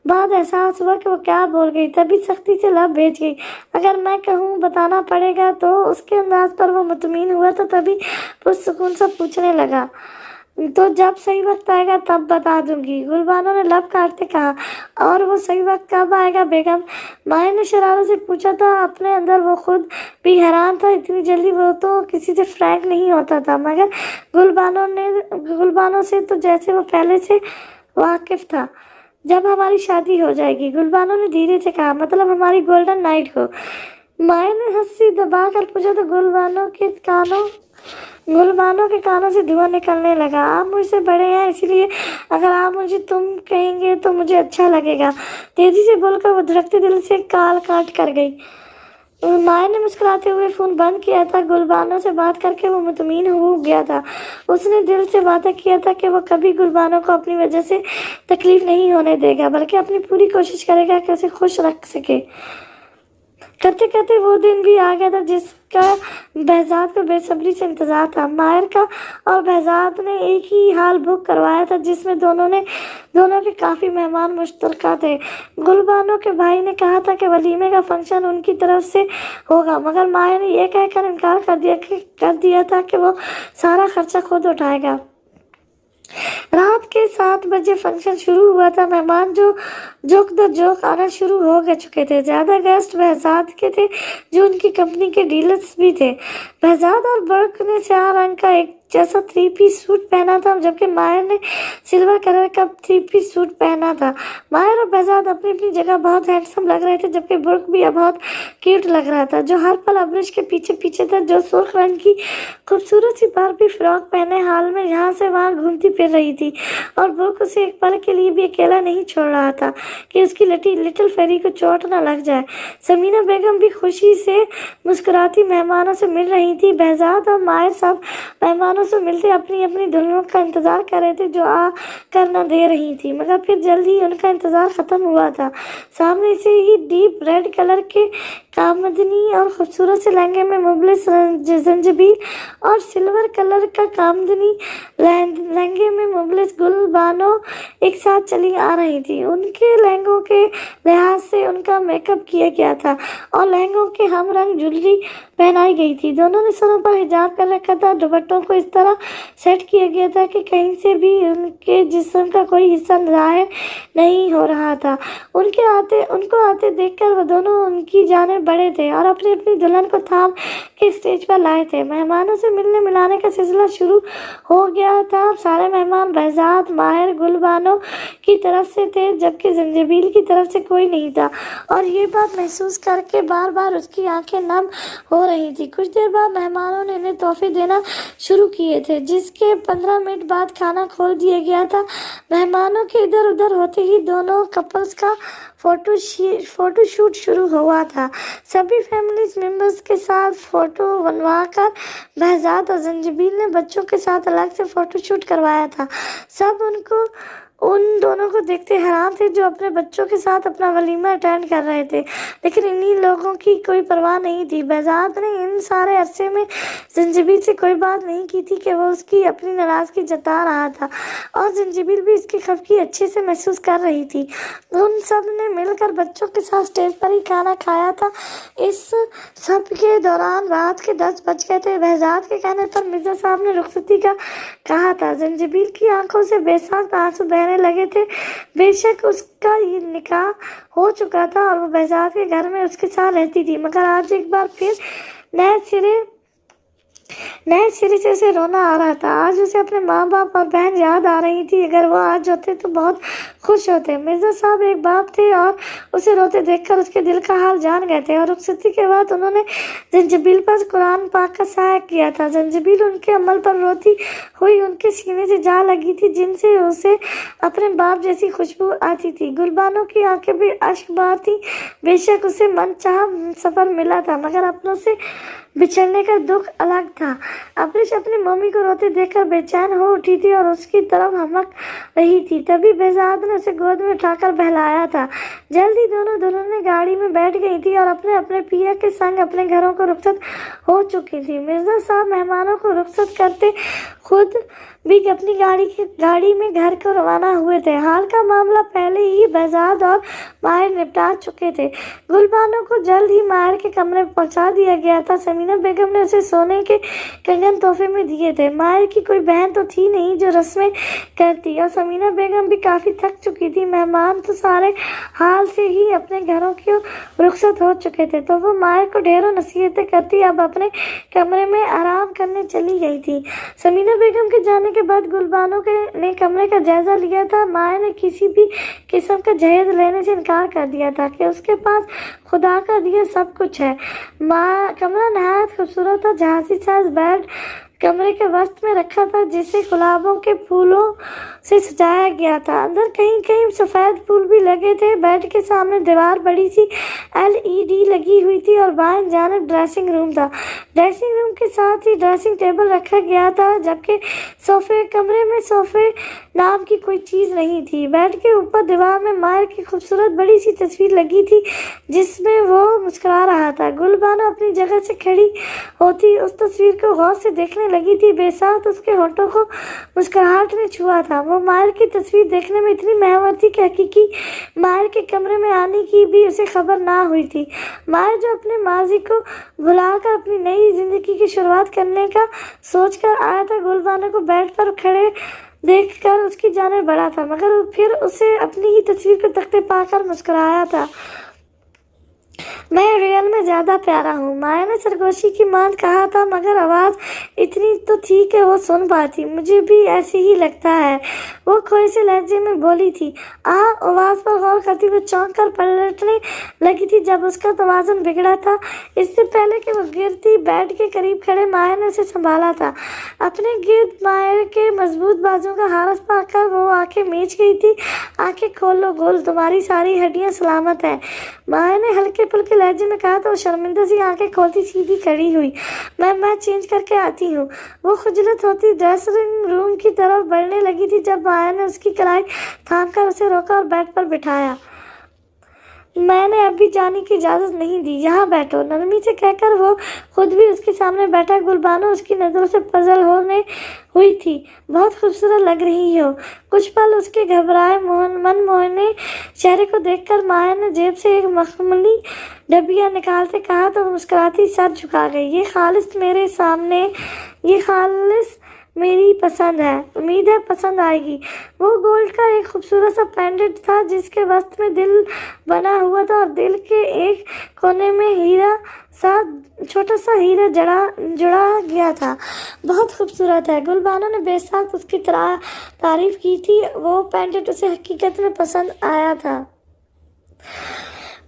बाद एहसास हुआ कि वो क्या बोल गई। तभी सख्ती से लब भेज गई। अगर मैं कहूँ बताना पड़ेगा तो? उसके अंदाज पर वो मुतमईन हुआ तो तभी पुरसुकून से पूछने लगा। तो जब सही वक्त आएगा तब बता दूंगी, गुलबानो ने लब काटते कहा। और वो सही वक्त कब आएगा बेगम? माया ने शरारत से पूछा था। अपने अंदर वो खुद भी हैरान था, इतनी जल्दी वो तो किसी से फ्रैंक नहीं होता था, मगर गुलबानो से तो जैसे वो पहले से वाकिफ था। जब हमारी शादी हो जाएगी, गुलबानो ने धीरे से कहा। मतलब हमारी गोल्डन नाइट को? माया ने हंसी दबा कर पूछा तो गुलबानो के कानों से धुआं निकलने लगा। आप मुझसे बड़े हैं, इसलिए अगर आप मुझे तुम कहेंगे तो मुझे अच्छा लगेगा। तेजी से बोलकर वो धड़कते दिल से कॉल काट कर गई। माया ने मुस्कुराते हुए फोन बंद किया था। गुलबानो से बात करके वो मुतमईन हो गया था। उसने दिल से वादा किया था कि वो कभी गुलबानो को अपनी वजह से तकलीफ नहीं होने देगा, बल्कि अपनी पूरी कोशिश करेगा कि उसे खुश रख सके। करते करते वो दिन भी आ गया था जिसका बहजाद को बेसब्री से इंतजार था। माहिर का और बहजाद ने एक ही हाल बुक करवाया था, जिसमें दोनों के काफ़ी मेहमान मुश्तरका थे। गुलबानो के भाई ने कहा था कि वलीमे का फंक्शन उनकी तरफ से होगा, मगर माहिर ने यह कहकर इनकार कर दिया था कि वो सारा खर्चा खुद उठाएगा। रात के 7 बजे फंक्शन शुरू हुआ था। मेहमान जोक आना शुरू हो चुके थे। ज्यादा गेस्ट बहजाद के थे, जो उनकी कंपनी के डीलर्स भी थे। बहजाद और बर्क ने 4 रंग का एक जैसा 3 पीस सूट पहना था, जबकि माहिर ने सिल्वर कलर का 3 पीस सूट पहना था। माहिर और बहजाद अपनी अपनी जगह बहुत हैंडसम लग रहे थे, जबकि बुर्क भी बहुत क्यूट लग रहा था, जो हर पल अब्रिश के पीछे था, जो सुर्ख रंग की खूबसूरत सी बारबी फ्रॉक पहने हाल में यहाँ से वहाँ घूमती फिर रही थी। और बुर्क उसे एक पल के लिए भी अकेला नहीं छोड़ रहा था कि उसकी लिटिल फेरी को चोट न लग जाए। समीना बेगम भी खुशी से मुस्कुराती मेहमानों से मिल रही थी। बहजाद और माहिर सब मेहमानों से मिलते अपनी अपनी दुल्हनों का इंतजार कर रहे थे, जो आ कर न दे रही थी, मगर फिर जल्दी ही उनका इंतजार खत्म हुआ था। सामने से ही डीप रेड कलर के कामदनी और खूबसूरत से लहंगे में मुबलिस जंजीबील और सिल्वर कलर का कामदनी लहंगे में मुबलिस गुलबानो एक साथ चली आ रही थी। उनके लहंगों के लिहाज से उनका मेकअप किया गया था और लहंगों के हम रंग ज्वेलरी पहनाई गई थी। दोनों ने सरों पर हिजाब कर रखा था। दुपट्टों को इस तरह सेट किया गया था कि कहीं से भी उनके जिस्म का कोई हिस्सा जाहिर नहीं हो रहा था। उनको आते देखकर वो दोनों उनकी जानेब बढ़े थे और अपनी अपनी दुल्हन को थाम के स्टेज पर लाए थे। मेहमानों से मिलने मिलाने का सिलसिला शुरू हो गया था। अब सारे मेहमान बहजाद, माहिर, गुलबानो की तरफ से थे, जबकि जंजीबील की तरफ से कोई नहीं था। और ये बात महसूस करके बार बार उसकी आंखें नम हो रही थी। कुछ देर बाद मेहमानों ने इन्हें तोहफे देना शुरू किए थे, जिसके 15 मिनट बाद खाना खोल दिया गया था। मेहमानों के इधर उधर होते ही दोनों कपल्स का फोटो शूट शुरू हुआ था। सभी फैमिली मेंबर्स के साथ फोटो बनवाकर बहजाद और जंजीबील ने बच्चों के साथ अलग से फोटो शूट करवाया था। सब उन दोनों को देखते हैरान थे जो अपने बच्चों के साथ अपना वलीमा अटेंड कर रहे थे, लेकिन इन्हीं लोगों की कोई परवाह नहीं थी। बहजाद ने इन सारे अरसे में ज़ंजीबील से कोई बात नहीं की थी कि वो उसकी अपनी नाराज़गी जता रहा था, और ज़ंजीबील भी इसकी खफगी अच्छे से महसूस कर रही थी। उन सब ने मिलकर बच्चों के साथ स्टेज पर ही खाना खाया था। इस सब के दौरान रात के 10 बज गए थे। बहजाद के कहने पर मिर्ज़ा साहब ने रुखसती का कहा था। ज़ंजीबील की आंखों से बेसाख्त आंसू बहने लगे थे। बेशक उसका ये निकाह हो चुका था और वो बहजाद के घर में उसके साथ रहती थी, मगर आज एक बार फिर नए सिरे से उसे रोना आ रहा था। आज उसे अपने माँ बाप और बहन याद आ रही थी। अगर वो आज होते तो बहुत खुश होते। मिर्ज़ा साहब एक बाप थे और उसे रोते देखकर उसके दिल का हाल जान गए थे, और रुखसती के बाद उन्होंने ज़ंजीबील पर कुरान पाक का सहाया किया था। ज़ंजीबील उनके अमल पर रोती हुई उनके सीने से जा लगी थी, जिनसे उसे अपने बाप जैसी खुशबू आती थी। गुलबानों की आंखें भी अश्क बहा थी। बेशक उसे मनचाहा सफ़र मिला था, मगर अपनों से बिछड़ने का दुख अलग था। अबरिश अपनी मम्मी को रोते देखकर बेचैन हो उठी थी और उसकी तरफ हमक रही थी। तभी बहजाद ने उसे गोद में उठाकर बहलाया था। जल्दी दोनों दुल्हनें गाड़ी में बैठ गई थी और अपने अपने पिया के संग अपने घरों को रुखसत हो चुकी थी। मिर्ज़ा साहब मेहमानों को रुखसत करते खुद भी अपनी गाड़ी में घर को रवाना हुए थे। हाल का मामला पहले ही बहजाद और माहिर निपटा चुके थे। गुलबानों को जल्द ही माहिर के कमरे में पहुंचा दिया गया था। समीना बेगम ने उसे सोने के कंगन तोहफे में दिए थे। माहिर की कोई बहन तो थी नहीं जो रस्में करती, और समीना बेगम भी काफ़ी थक चुकी थी। मेहमान तो सारे हाल से ही अपने घरों की रुखसत हो चुके थे, तो वो माहिर को ढेरों नसीहतें करती अब अपने कमरे में आराम करने चली गई थी। समीना बेगम के जाने के बाद गुलबानों ने कमरे का जायजा लिया था। माहिर ने किसी भी किस्म का जहेज लेने से इनकार कर दिया था कि उसके पास खुदा का दिया सब कुछ है। कमरा नहायत खूबसूरत था। झांसी साइज बेड कमरे के वस्त में रखा था, जिसे गुलाबों के फूलों से सजाया गया था। अंदर कहीं कहीं सफ़ेद फूल भी लगे थे। बेड के सामने दीवार बड़ी सी LED लगी हुई थी और बाएं जानिब ड्रेसिंग रूम था। ड्रेसिंग रूम के साथ ही ड्रेसिंग टेबल रखा गया था, जबकि कमरे में सोफे नाम की कोई चीज़ नहीं थी। बेड के ऊपर दीवार में माहिर की खूबसूरत बड़ी सी तस्वीर लगी थी, जिसमें वो मुस्कुरा रहा था। गुलबानो अपनी जगह से खड़ी होती उस तस्वीर को गौर से देखने लगी थी। बेसाख्त उसके होठों को मुस्कुराहट ने छुआ था। वो माहिर की तस्वीर देखने में इतनी महवर थी कि हकीकी माहिर के कमरे में आने की भी उसे खबर ना हुई थी। माहिर जो अपने माजी को भुलाकर अपनी नई जिंदगी की शुरुआत करने का सोचकर आया था, गुलबानो को बेड पर खड़े देखकर उसकी जाने बढ़ा था, मगर फिर उसे अपनी ही तस्वीर को तख्ते पाकर मुस्कुराया था। मैं रियल में ज़्यादा प्यारा हूँ, माया ने सरगोशी की मां कहा था, मगर आवाज़ इतनी तो थी कि वो सुन पाती। मुझे भी ऐसे ही लगता है, वो खोए से लहजे में बोली थी। आवाज़ पर गौर करती हुए चौंक कर पलटने लगी थी जब उसका तवाज़ुन बिगड़ा था। इससे पहले कि वो गिरती बेड के करीब खड़े माया ने उसे संभाला था। अपने गिर्द माया के मजबूत बाजू का हारस पाकर वो आंखें मीच गई थी। आंखें खोल लो गोल, तुम्हारी सारी हड्डियाँ सलामत हैं, माया ने हल्के फुल्के लहजे में कहा। तो वो शर्मिंदा सी आंखें खोलती सीधी खड़ी हुई। मैं चेंज करके आती हूँ। वो खुजलत होती ड्रेसिंग रूम की तरफ बढ़ने लगी थी जब माया ने उसकी कलाई थामकर उसे रोका और बेड पर बिठाया। मैंने अभी जाने की इजाज़त नहीं दी, यहाँ बैठो, नरमी से कहकर वो खुद भी उसके सामने बैठा। गुलबानो उसकी नज़रों से पजल होने हुई थी। बहुत खूबसूरत लग रही हो। कुछ पल उसके घबराए मनमोहने चेहरे को देखकर माया ने जेब से एक मखमली डबिया निकालते कहा तो मुस्कुराती सर झुका गई। ये खालिस मेरी पसंद है, उम्मीद है पसंद आएगी। वो गोल्ड का एक खूबसूरत सा पेंडेंट था जिसके वस्त में दिल बना हुआ था और दिल के एक कोने में छोटा सा हीरा जुड़ा गया था। बहुत खूबसूरत है, गुलबानो ने बेसाख्त उसकी तारीफ की थी। वो पेंडेंट उसे हकीकत में पसंद आया था।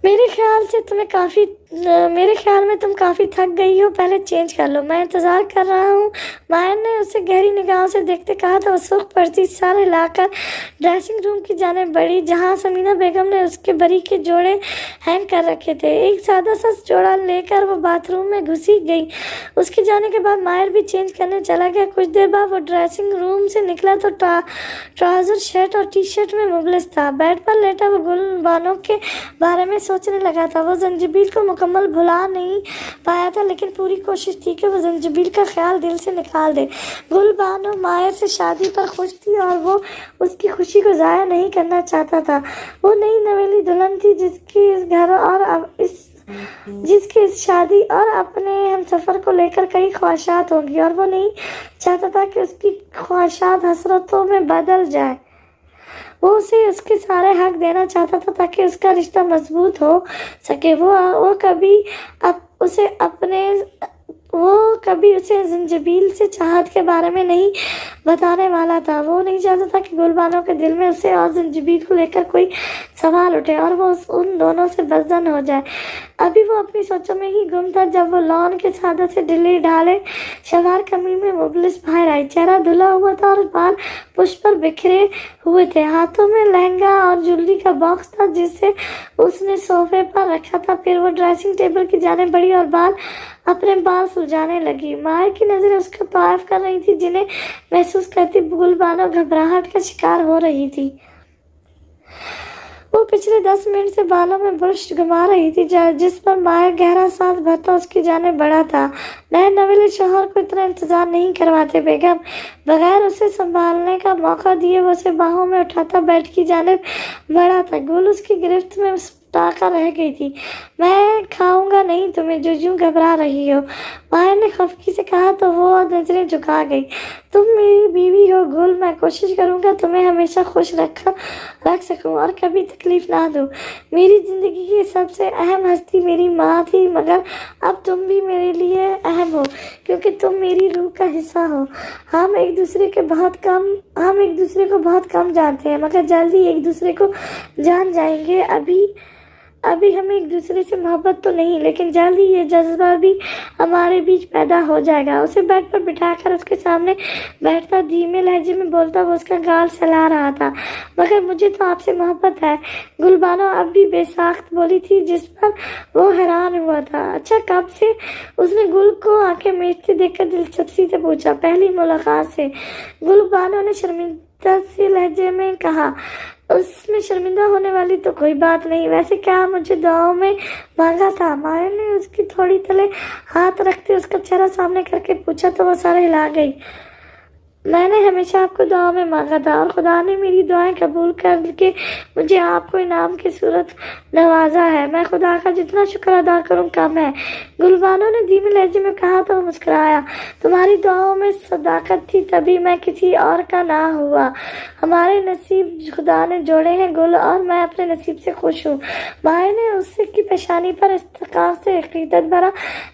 मेरे ख्याल से तुम्हें काफ़ी मेरे ख्याल में तुम काफ़ी थक गई हो, पहले चेंज कर लो, मैं इंतज़ार कर रहा हूँ। मायर ने उसे गहरी निगाहों से देखते कहा तो वो सुख पड़ती सर हिलाकर ड्रेसिंग रूम की जाने बढ़ी, जहाँ समीना बेगम ने उसके बरी के जोड़े हैंग कर रखे थे। एक सादा सा जोड़ा लेकर वो बाथरूम में घुसी गई। उसके जाने के बाद मायर भी चेंज करने चला गया। कुछ देर बाद वो ड्रेसिंग रूम से निकला तो ट्राउज़र, शर्ट और टी शर्ट में मुबलिस था। बेड पर लेटा वो गुलबानों के बारे में सोचने लगा था। वो जंजीबील को मुकम्मल भुला नहीं पाया था, लेकिन पूरी कोशिश थी कि वो जंजीबील का ख्याल दिल से निकाल दे। गुलबानो मायर से शादी पर खुश थी और वो उसकी खुशी को ज़ाया नहीं करना चाहता था। वो नई नवेली दुल्हन थी जिसकी इस शादी और अपने हमसफ़र को लेकर कई ख्वाहिशात होंगी, और वो नहीं चाहता था कि उसकी ख्वाहिशात हसरतों में बदल जाए। वो उसे उसके सारे हक देना चाहता था ताकि उसका रिश्ता मजबूत हो सके। वो कभी उसे जंजीबील से चाहत के बारे में नहीं बताने वाला था। वो नहीं चाहता था कि गुलबानों के दिल में उसे और जंजीबील को लेकर कोई सवाल उठे और वो उन दोनों से बदजन हो जाए। अभी वो अपनी सोचों में ही गुम था जब वो लॉन के चादर से ढीले ढाले शलवार कमीज में मुबलिस बाहर आई। चेहरा धुला हुआ था और बाल पुष्प पर बिखरे हुए थे। हाथों में लहंगा और ज्वेलरी का बॉक्स था जिसे उसने सोफे पर रखा था। फिर वो ड्रेसिंग टेबल की जाने बढ़ी और अपने बाल सुलझाने लगी। मायर की नज़रें उसका तारीफ कर रही थी, जिन्हें महसूस करती गुलबानो घबराहट का शिकार हो रही थी। वो पिछले 10 मिनट से बालों में ब्रश घुमा रही थी, जिस पर मायर गहरा सांस भरता उसकी जाने बढ़ा था। नए नवेले शौहर को इतना इंतजार नहीं करवाते। बेगम बगैर उसे संभालने का मौका दिए वो उसे बाहों में उठाता बेड की जाने बढ़ा था। गुल उसकी गिरफ्त में टाका रह गई थी। मैं खाऊंगा नहीं तुम्हें जो यूं घबरा रही हो, मायर ने खफकी से कहा तो वो नजरें झुका गई। तुम मेरी बीवी हो गुल, मैं कोशिश करूंगा तुम्हें हमेशा खुश रख सकूं और कभी तकलीफ ना दूं। मेरी जिंदगी की सबसे अहम हस्ती मेरी माँ थी, मगर अब तुम भी मेरे लिए अहम हो क्योंकि तुम मेरी रूह का हिस्सा हो। हम एक दूसरे को बहुत कम जानते हैं, मगर जल्दी एक दूसरे को जान जाएंगे। अभी हमें एक दूसरे से मोहब्बत तो नहीं, लेकिन जल्द ही ये जज्बा भी हमारे बीच पैदा हो जाएगा। उसे बेड पर बिठाकर उसके सामने बैठता धीमे लहजे में बोलता वो उसका गाल सहला रहा था। मगर मुझे तो आपसे मोहब्बत है, गुलबानो अब भी बेसाख्त बोली थी, जिस पर वो हैरान हुआ था। अच्छा कब से? उसने गुल को आंखें मीचते देखकर दिलचस्पी से पूछा। पहली मुलाकात से, गुलबानो ने शर्मिंदा से लहजे में कहा। उसमें शर्मिंदा होने वाली तो कोई बात नहीं, वैसे क्या मुझे दुआओं में मांगा था? मायर ने उसकी थोड़ी तले हाथ रखते उसका चेहरा सामने करके पूछा तो वो सारा हिला गई। मैंने हमेशा आपको दुआ में मांगा था और खुदा ने मेरी दुआएं कबूल करके मुझे आपको इनाम की सूरत नवाजा है। मैं खुदा का जितना शुक्र अदा करूं कम है, गुलबानो ने धीमे लहजे में कहा तो मुस्कुराया। तुम्हारी दुआओं में सदाकत थी तभी मैं किसी और का ना हुआ। हमारे नसीब खुदा ने जोड़े हैं गुल, और मैं अपने नसीब से खुश हूँ। माए ने उससे की पेशानी पर इस्तकाफ से हकीकत भरा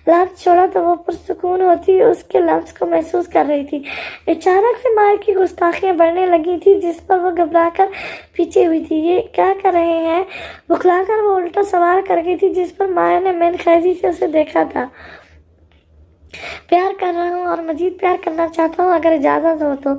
लफ्ज़ छोड़ा तो वो पुरसुकून होती उसके लफ्ज़ को महसूस कर रही थी। अचानक से मायर की गुस्ताखियां बढ़ने लगी थी, जिस पर वो घबराकर पीछे हुई थी। ये क्या कर रहे हैं? बुखलाकर वो उल्टा सवाल कर गई थी, जिस पर मायर ने मैनखेजी से उसे देखा था। प्यार कर रहा हूँ और मजीद प्यार करना चाहता हूँ, अगर इजाज़त हो तो,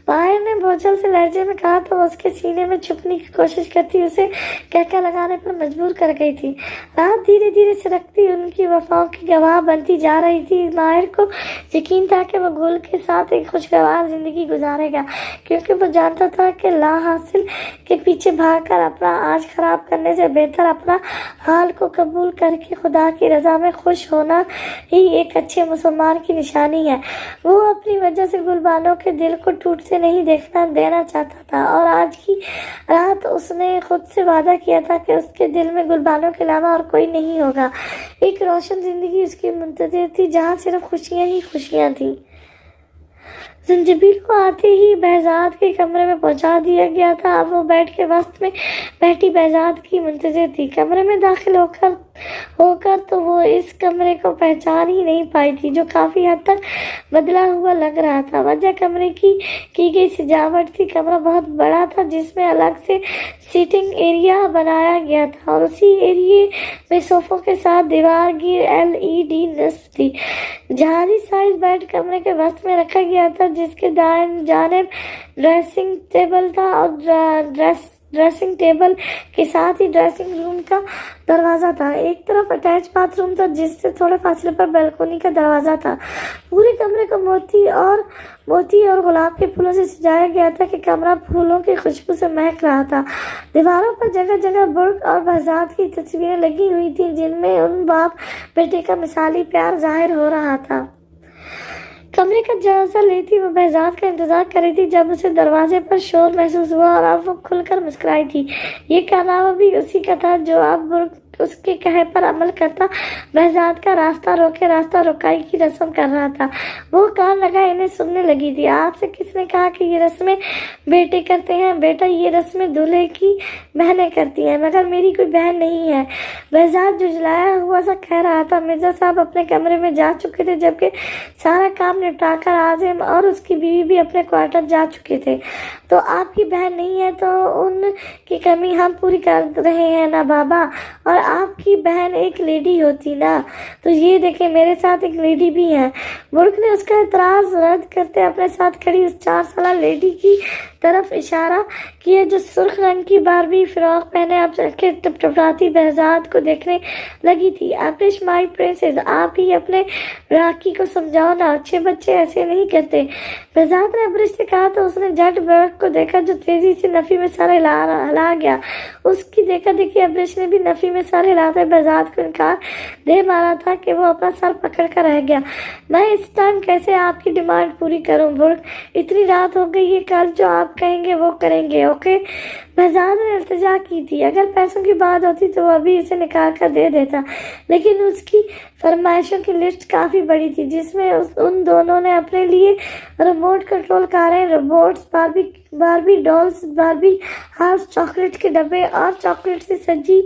मायर ने बोझल से लहजे में कहा तो उसके सीने में छुपने की कोशिश करती उसे कहकर लगाने पर मजबूर कर गई थी। रात धीरे धीरे सिरकती उनकी वफाओं की गवाह बनती जा रही थी। मायर को यकीन था कि वो गुल के साथ एक खुशगवार जिंदगी गुजारेगा, क्योंकि वो जानता था कि ला हासिल के पीछे भागकर अपना आज खराब करने से बेहतर अपना हाल को कबूल करके खुदा की रजा में खुश होना ही एक अच्छे मुसलमान की निशानी है। वो अपनी वजह से गुलबानो के दिल को टूटते नहीं देना चाहता था, और आज की रात उसने खुद से वादा किया था कि उसके दिल में गुलबानो के अलावा और कोई नहीं होगा। एक रोशन जिंदगी उसकी मुंतज़िर थी जहाँ सिर्फ खुशियाँ ही खुशियाँ थी। जंजीबील को आते ही बहजाद के कमरे में पहुंचा दिया गया था। अब वो बेड के वस्त में बैठी बहजाद की मुंतज़िर थी। कमरे में दाखिल होकर होकर तो वो इस कमरे को पहचान ही नहीं पाई थी, जो काफी हद तक बदला हुआ लग रहा था। वजह कमरे की गई सजावट थी। कमरा बहुत बड़ा था, जिसमें अलग से सीटिंग एरिया बनाया गया था, और उसी एरिया में सोफों के साथ दीवार गिर LED नस्ब थी। जहाजी साइज बेड कमरे के वसत में रखा गया था, जिसके दाएं जानिब ड्रेसिंग टेबल था, और ड्रेसिंग टेबल के साथ ही ड्रेसिंग रूम का दरवाजा था। एक तरफ अटैच बाथरूम था, जिससे थोड़े फासले पर बालकनी का दरवाजा था। पूरे कमरे को मोती और गुलाब के फूलों से सजाया गया था कि कमरा फूलों की खुशबू से महक रहा था। दीवारों पर जगह जगह बुर्क और बहजाद की तस्वीरें लगी हुई थी, जिनमें उन बाप बेटे का मिसाली प्यार जाहिर हो रहा था। कमरे का जायजा लेती वो बहजाद का इंतजार कर रही थी, जब उसे दरवाजे पर शोर महसूस हुआ, और अब वो खुलकर मुस्कुराई थी। ये कारनामा भी उसी का था जो अब उसके कहे पर अमल करता बहजाद का रास्ता रोके रास्ता रुकाई की रस्म कर रहा था। वो कान लगा इन्हें सुनने लगी थी। आपसे किसने कहा कि ये रस्में बेटे करते हैं? बेटा, ये रस्में दूल्हे की बहनें करती हैं, मगर मेरी कोई बहन नहीं है। बहजाद जुझलाया हुआ सा कह रहा था। मिर्जा साहब अपने कमरे में जा चुके थे, जबकि सारा काम निपटाकर आजिम और उसकी बीवी भी अपने क्वार्टर जा चुके थे। तो आपकी बहन नहीं है, तो उनकी कमी हम पूरी कर रहे हैं ना बाबा। और आपकी बहन एक लेडी होती ना, तो ये देखें मेरे साथ एक लेडी भी है। बुर्क ने उसका एतराज रद्द करते अपने साथ खड़ी उस 4 साल लेडी की तरफ इशारा किया, जो सुर्ख रंग की बारबी फ्रॉक पहने अब के टपटपाती बहजाद को देखने लगी थी। अब्रिश माई प्रिंसेस, आप ही अपने राखी को समझाओ ना, अच्छे बच्चे ऐसे नहीं करते। बहजाद ने अब्रिश से कहा तो उसने झट बुर्क को देखा, जो तेजी से नफी में सर हिला गया। उसकी देखा देखी अब्रिश ने भी नफी में सर हिलाते बहजाद को इनकार दे मारा था कि वो अपना सर पकड़ कर रह गया। मैं इस टाइम कैसे आपकी डिमांड पूरी करूं बुर्क? इतनी रात हो गई है, कल जो आप कहेंगे वो करेंगे, ओके? बहजाद ने इल्तिजा की थी। अगर पैसों की बात होती तो वो अभी इसे निकाल कर दे देता, लेकिन उसकी फरमाइशों की लिस्ट काफ़ी बड़ी थी, जिसमें उन दोनों ने अपने लिए रिमोट कंट्रोल कारें, robots, Barbie dolls, Barbie house, chocolate के डब्बे और चॉकलेट से सजी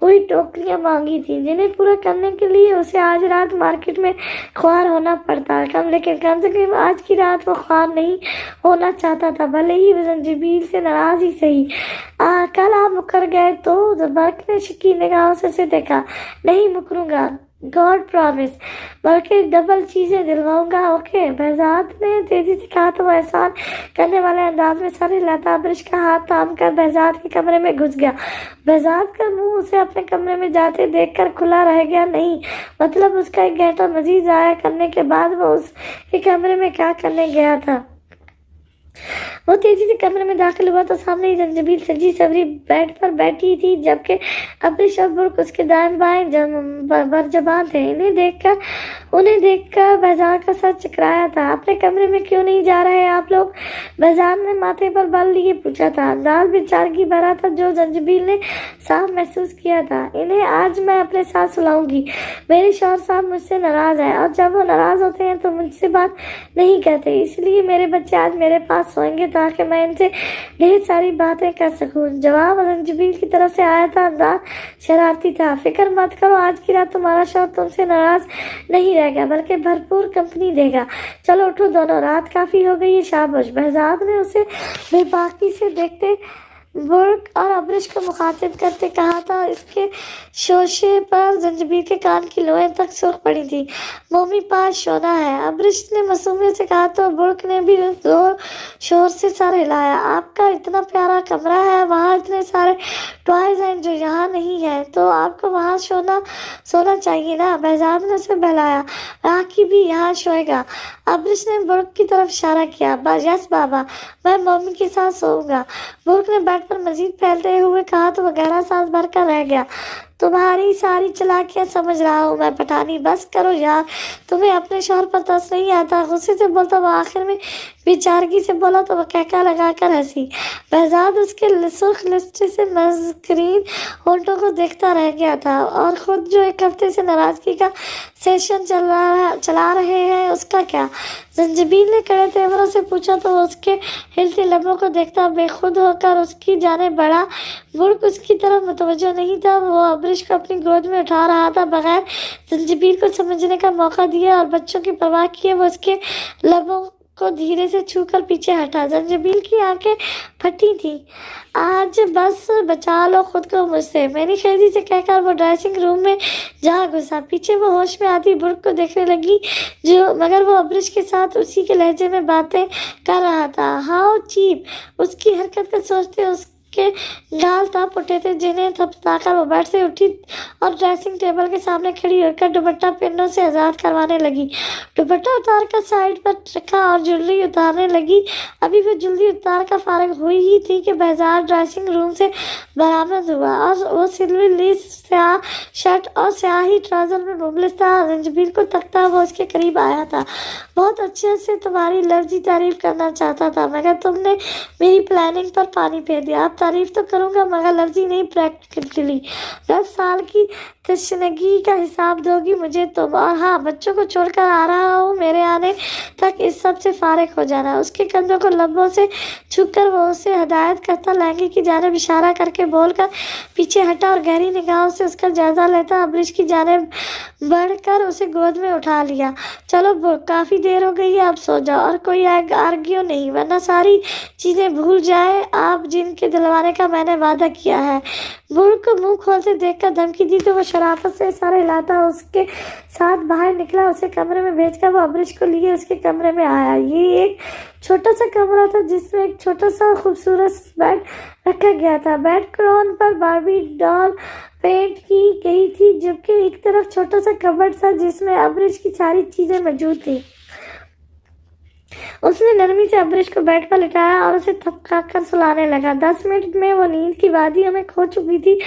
हुई टोकरियां मांगी थी, जिन्हें पूरा करने के लिए उसे आज रात मार्केट में ख्वार होना पड़ता। लेकिन कम से कम आज की रात वो ख्वार नहीं होना चाहता था, भले ही वो जंजीबील से नाराज ही सही। कल आप मुकर गए तो? बर्क ने शकीन निगाहों से उसे देखा। नहीं मुकरूंगा, गॉड प्रॉमिस, बल्कि डबल चीजें दिलवाऊंगा, ओके? बहजाद ने तेजी से कहा तो वो एहसान करने वाले अंदाज में सर हिलाता अब्रिश का हाथ थाम कर बहजाद के कमरे में घुस गया। बहजाद का मुंह उसे अपने कमरे में जाते देखकर खुला रह गया। नहीं मतलब उसका 1 घंटा मजीद जाया करने के बाद वो उसके कमरे में क्या करने गया था। वो तेजी से कमरे में दाखिल हुआ तो सामने ही जंजीबील सजी सवरी बेड पर बैठी थी, जबकि अब्रिश और बुर्क उसके दाएं बाएं बरजबान थे। उन्हें देखकर बहजाद का सर चकराया था। अपने कमरे में क्यों नहीं जा रहे आप लोग? बहजाद ने माथे पर बल लिए पूछा था। अंदाज बेचारगी भरा था, जो जंजीबील ने साफ महसूस किया था। इन्हें आज मैं अपने साथ सुलाऊंगी। मेरे शौहर साहब मुझसे नाराज हैं, और जब वो नाराज होते हैं तो मुझसे बात नहीं कहते, इसलिए मेरे बच्चे आज मेरे पास सोएंगे ताकि मैं इनसे ढेर सारी बातें कर सकूं। जवाब जंजीबील की तरफ से आया था। अंदाज शरारती था। फिक्र मत करो, आज की रात तुम्हारा शौहर तुमसे नाराज नहीं रहेगा, बल्कि भरपूर कंपनी देगा। चलो उठो दोनों, रात काफी हो गई है, शाबाश। बहजाद ने उसे बेबाकी से देखते बुर्क और अब्रिश को मुखातिब करते कहा था। इसके शोशे पर जंजीबील के कान की लोएं तक सुर्ख पड़ी थी। मोमी पास सोना है, अब्रिश ने मासूमियत से कहा तो बुर्क ने भी जोर शोर से सर हिलाया। आपका इतना प्यारा कमरा है, वहाँ इतने सारे टॉयज हैं जो यहाँ नहीं है, तो आपको वहाँ सोना चाहिए ना? बहजाद ने उसे बहलाया। राखी भी यहाँ सोएगा। अब्रिश ने बुर्क की तरफ इशारा किया। यस बाबा, मैं मम्मी के साथ सोऊंगा। बुर्क ने बेड पर मजीद फैलते हुए कहा तो वह गहरा सांस भरकर रह गया। तुम्हारी सारी चालाकियां समझ रहा हूँ मैं पठानी, बस करो यार, तुम्हें अपने शौहर पर तरस नहीं आता? गुस्से से बोलता वो आखिर में बेचारगी से बोला तो वो कहका लगाकर हंसी। बहजाद उसके सुर्ख लिपस्टिक से मस्करीन होठों को देखता रह गया था, और खुद जो एक हफ्ते से नाराजगी का सेशन चला रहे हैं उसका क्या। जंजीबील ने कड़े तेवरों से पूछा तो वो उसके हिलते लबों को देखता बेखुद होकर उसकी जाने बढ़ा। बुर्क उसकी तरफ मुतवज्जो नहीं था। वो अब्रिश को अपनी गोद में उठा रहा था, बगैर जंजीबील को समझने का मौका दिया और बच्चों की परवाह किए वो उसके लबों को धीरे से छूकर पीछे हटा। जंजीबील की आंखें फटी थी। आज बस बचा लो खुद को मुझसे, मेरी खैदी से कहकर वो ड्रेसिंग रूम में जा घुसा। पीछे वो होश में आती बुर्क को देखने लगी, मगर वो अब्रिश के साथ उसी के लहजे में बातें कर रहा था। How cheap. उसकी हरकत का सोचते उसके गाल ताप उठे थे, जिन्हें थपथपाकर वो बेड से उठी और ड्रेसिंग टेबल के सामने खड़ी होकर दुपट्टा पिन्नों से आज़ाद करवाने लगी। दुपट्टा उतार कर साइड पर रखा और ज्वेलरी उतारने लगी। अभी वो ज्वेलरी उतार कर फारिग हुई ही थी कि बहजार ड्रेसिंग रूम से बरामद हुआ, और वो सिल्वर लेस स्याह शर्ट और स्याही ट्राउजर में मुबलिस था। जंजीबील को तकता वो उसके करीब आया था। बहुत अच्छे से तुम्हारी लफ्जी तारीफ करना चाहता था, मगर तुमने मेरी प्लानिंग पर पानी फेर दिया। अब तारीफ तो करूँगा मगर लफ्जी नहीं, प्रैक्टिकली। 10 साल की तशनगी का हिसाब दोगी मुझे तुम। और हाँ, बच्चों को छोड़कर आ रहा हूँ, मेरे आने तक इस सब से फारिग हो जाना। उसके कंधों को लब्बों से छूकर वो उसे हदायत करता लहंगे की जानिब इशारा करके बोलकर पीछे हटा और गहरी निगाहों से उसका जायजा लेता अब्रिश की जानिब बढ़कर उसे गोद में उठा लिया। चलो काफ़ी देर हो गई है, अब सो जाओ और कोई आर्ग्यू नहीं, वरना सारी चीज़ें भूल जाए आप जिनके दिलवाने का मैंने वादा किया है। बुर्क को मुंह खोलते देखकर धमकी दी तो वो शराफत से सारा हिलाता उसके साथ बाहर निकला। उसे कमरे में भेजकर वो अब्रिश को लिए उसके कमरे में आया। ये एक छोटा सा कमरा था जिसमें एक छोटा सा खूबसूरत बेड रखा गया था। बेड क्रोन पर बार्बी डॉल पेंट की गई थी, जबकि एक तरफ छोटा सा कबर्ड था जिसमें अब्रिश की सारी चीजें मौजूद थी। उसने नरमी से अब्रिश को बेड पर लिटाया और उसे थपका कर सुलाने लगा। 10 मिनट में वो नींद की वादियों में खो चुकी थी।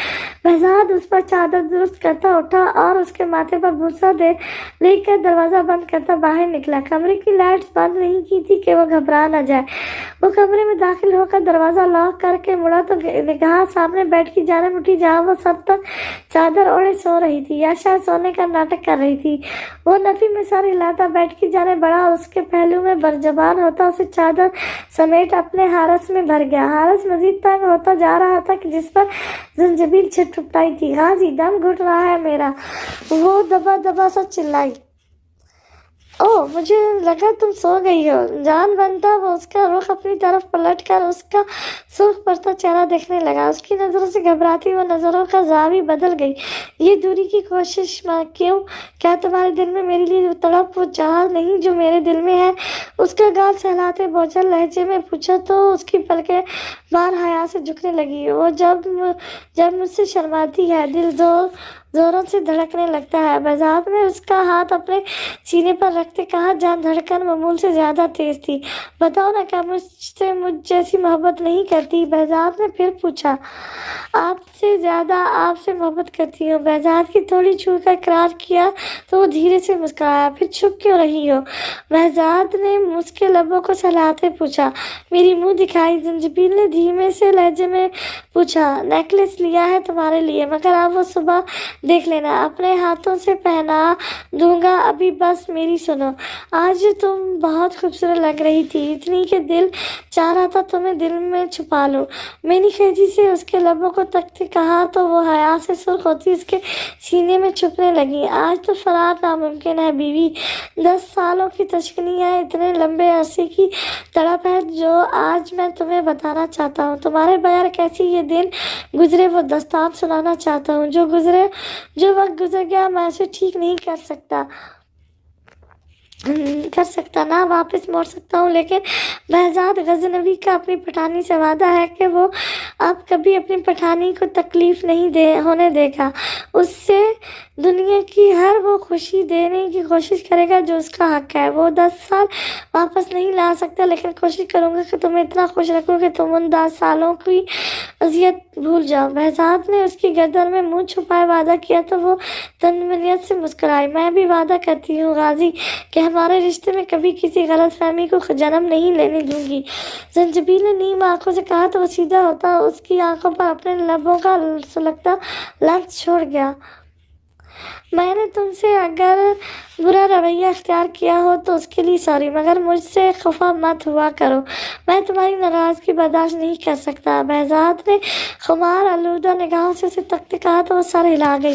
बहजाद उस पर चादर दुरुस्त करता उठा और उसके माथे पर भूसा दे लेकर दरवाज़ा बंद करता बाहर निकला। कमरे की लाइट्स बंद नहीं की थी कि वो घबरा न जाए। वो कमरे में दाखिल होकर दरवाज़ा लॉक करके मुड़ा तो निगाह सामने बेड की जानिब उठी, जहाँ वो सब तक चादर ओढ़े सो रही थी या शायद सोने का नाटक कर रही थी। वो नफी में सर हिलाता बेड की जानिब बढ़ा और उसके पहलू में जबान होता उसे चादर समेट अपने हारस में भर गया। हारस मजीद तंग होता जा रहा था कि जिस पर जंजीबील छिटपुटाई थी। हाँ जी, दम घुट रहा है मेरा, वो दबा दबा सा चिल्लाई। ओह, मुझे लगा तुम सो गई हो। जान बनता वो उसका रुख अपनी तरफ पलटकर उसका सुर्ख पड़ता चेहरा देखने लगा। उसकी नज़रों से घबराती वो नज़रों का जावी बदल गई। ये दूरी की कोशिश क्यों? क्या तुम्हारे दिल में मेरे लिए तड़प वो चाह नहीं जो मेरे दिल में है? उसका गाल सहलाते बोझल लहजे में पूछा तो उसकी पलकें बार हया से झुकने लगी। वो जब मुझसे शर्माती है दिल जोरों से धड़कने लगता है। बहजाद ने उसका हाथ अपने सीने पर रखते कहा, जान धड़कन मामूल से ज़्यादा तेज थी। बताओ ना, क्या मुझसे मुझ जैसी मोहब्बत नहीं करती? बहजाद ने फिर पूछा। आपसे ज़्यादा आपसे मोहब्बत करती हूँ। बहजाद की थोड़ी छू कर इकरार किया तो वो धीरे से मुस्कुराया। फिर चुप क्यों रही हो? बहजाद ने उसके लबों को सहलाते पूछा। मेरी मुँह दिखाई। जंजीबील ने धीमे से लहजे में पूछा। नेकलेस लिया है तुम्हारे लिए, मगर आप वो सुबह देख लेना, अपने हाथों से पहना दूंगा। अभी बस मेरी सुनो। आज तुम बहुत खूबसूरत लग रही थी, इतनी कि दिल चाह रहा था तुम्हें दिल में छुपा लो। मैंने खेजी से उसके लबों को तकते कहा तो वो हया से सुर्ख होती उसके सीने में छुपने लगी। आज तो फरार नामुमकिन है बीवी। 10 सालों की तशकनी है, इतने लंबे अरसे की तड़प है जो आज मैं तुम्हें बताना चाहता हूँ। तुम्हारे बगैर कैसी ये दिन गुजरे वो दस्तान सुनाना चाहता हूँ। जो वक्त गुजर गया मैं उसे ठीक नहीं कर सकता ना वापस मोड़ सकता हूँ, लेकिन बहजाद गजनवी का अपनी पठानी से वादा है कि वो अब कभी अपनी पठानी को तकलीफ नहीं होने देगा। उससे दुनिया की हर वो खुशी देने की कोशिश करेगा जो उसका हक है। वो 10 साल वापस नहीं ला सकता, लेकिन कोशिश करूँगा कि तुम्हें इतना खुश रखूँ कि तुम उन 10 सालों की अजियत भूल जाओ। बहजाद ने उसकी गर्दन में मुंह छुपाए वादा किया तो वो तन्मयत से मुस्कुराई। मैं भी वादा करती हूँ गाजी कि हमारे रिश्ते में कभी किसी गलतफहमी को जन्म नहीं लेने दूंगी। जंजबील ने नीम आंखों से कहा तो वो सीधा होता उसकी आंखों पर अपने लबों का सुलगता लफ्ज छोड़ गया। मैंने तुमसे अगर बुरा रवैया अख्तियार किया हो तो उसके लिए सॉरी, मगर मुझसे खफा मत हुआ करो। मैं तुम्हारी नाराज़गी बर्दाश्त नहीं कर सकता। बहजाद ने खुमार आलूदा निगाहों से उसे तकते कहा तो वो सर हिला गई।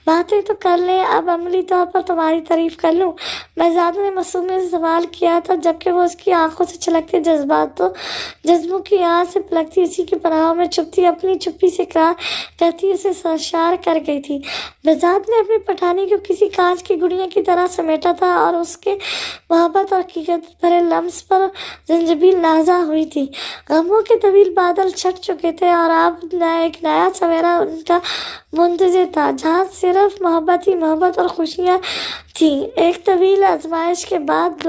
बातें तो कर लें, अब अमली तौर पर तुम्हारी तारीफ कर लूँ? बहजाद ने मासूमियत से सवाल किया था, जबकि वो उसकी आंखों से छलकते जज्बों की आँच से पलकती उसी की पनाहों में छुपती अपनी चुप्पी से इकरार करती उसे सरशार कर गई थी। बहजाद ने अपनी पठानी को किसी कांच की गुड़िया की तरह समेटा था और उसके मोहब्बत और हकीकत भरे लम्स पर जंजबील नाज़ा हुई थी। गमों के तवील बादल छट चुके थे और अब एक नया सवेरा उनका मुंतज़िर था, जहाँ सिर्फ मोहब्बत ही मोहब्बत और खुशियाँ थी। एक तवील आजमाइश के बाद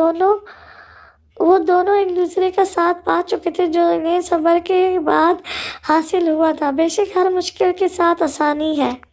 वो दोनों एक दूसरे का साथ पा चुके थे, जो इन्हें सब्र के बाद हासिल हुआ था। बेशक हर मुश्किल के साथ आसानी है।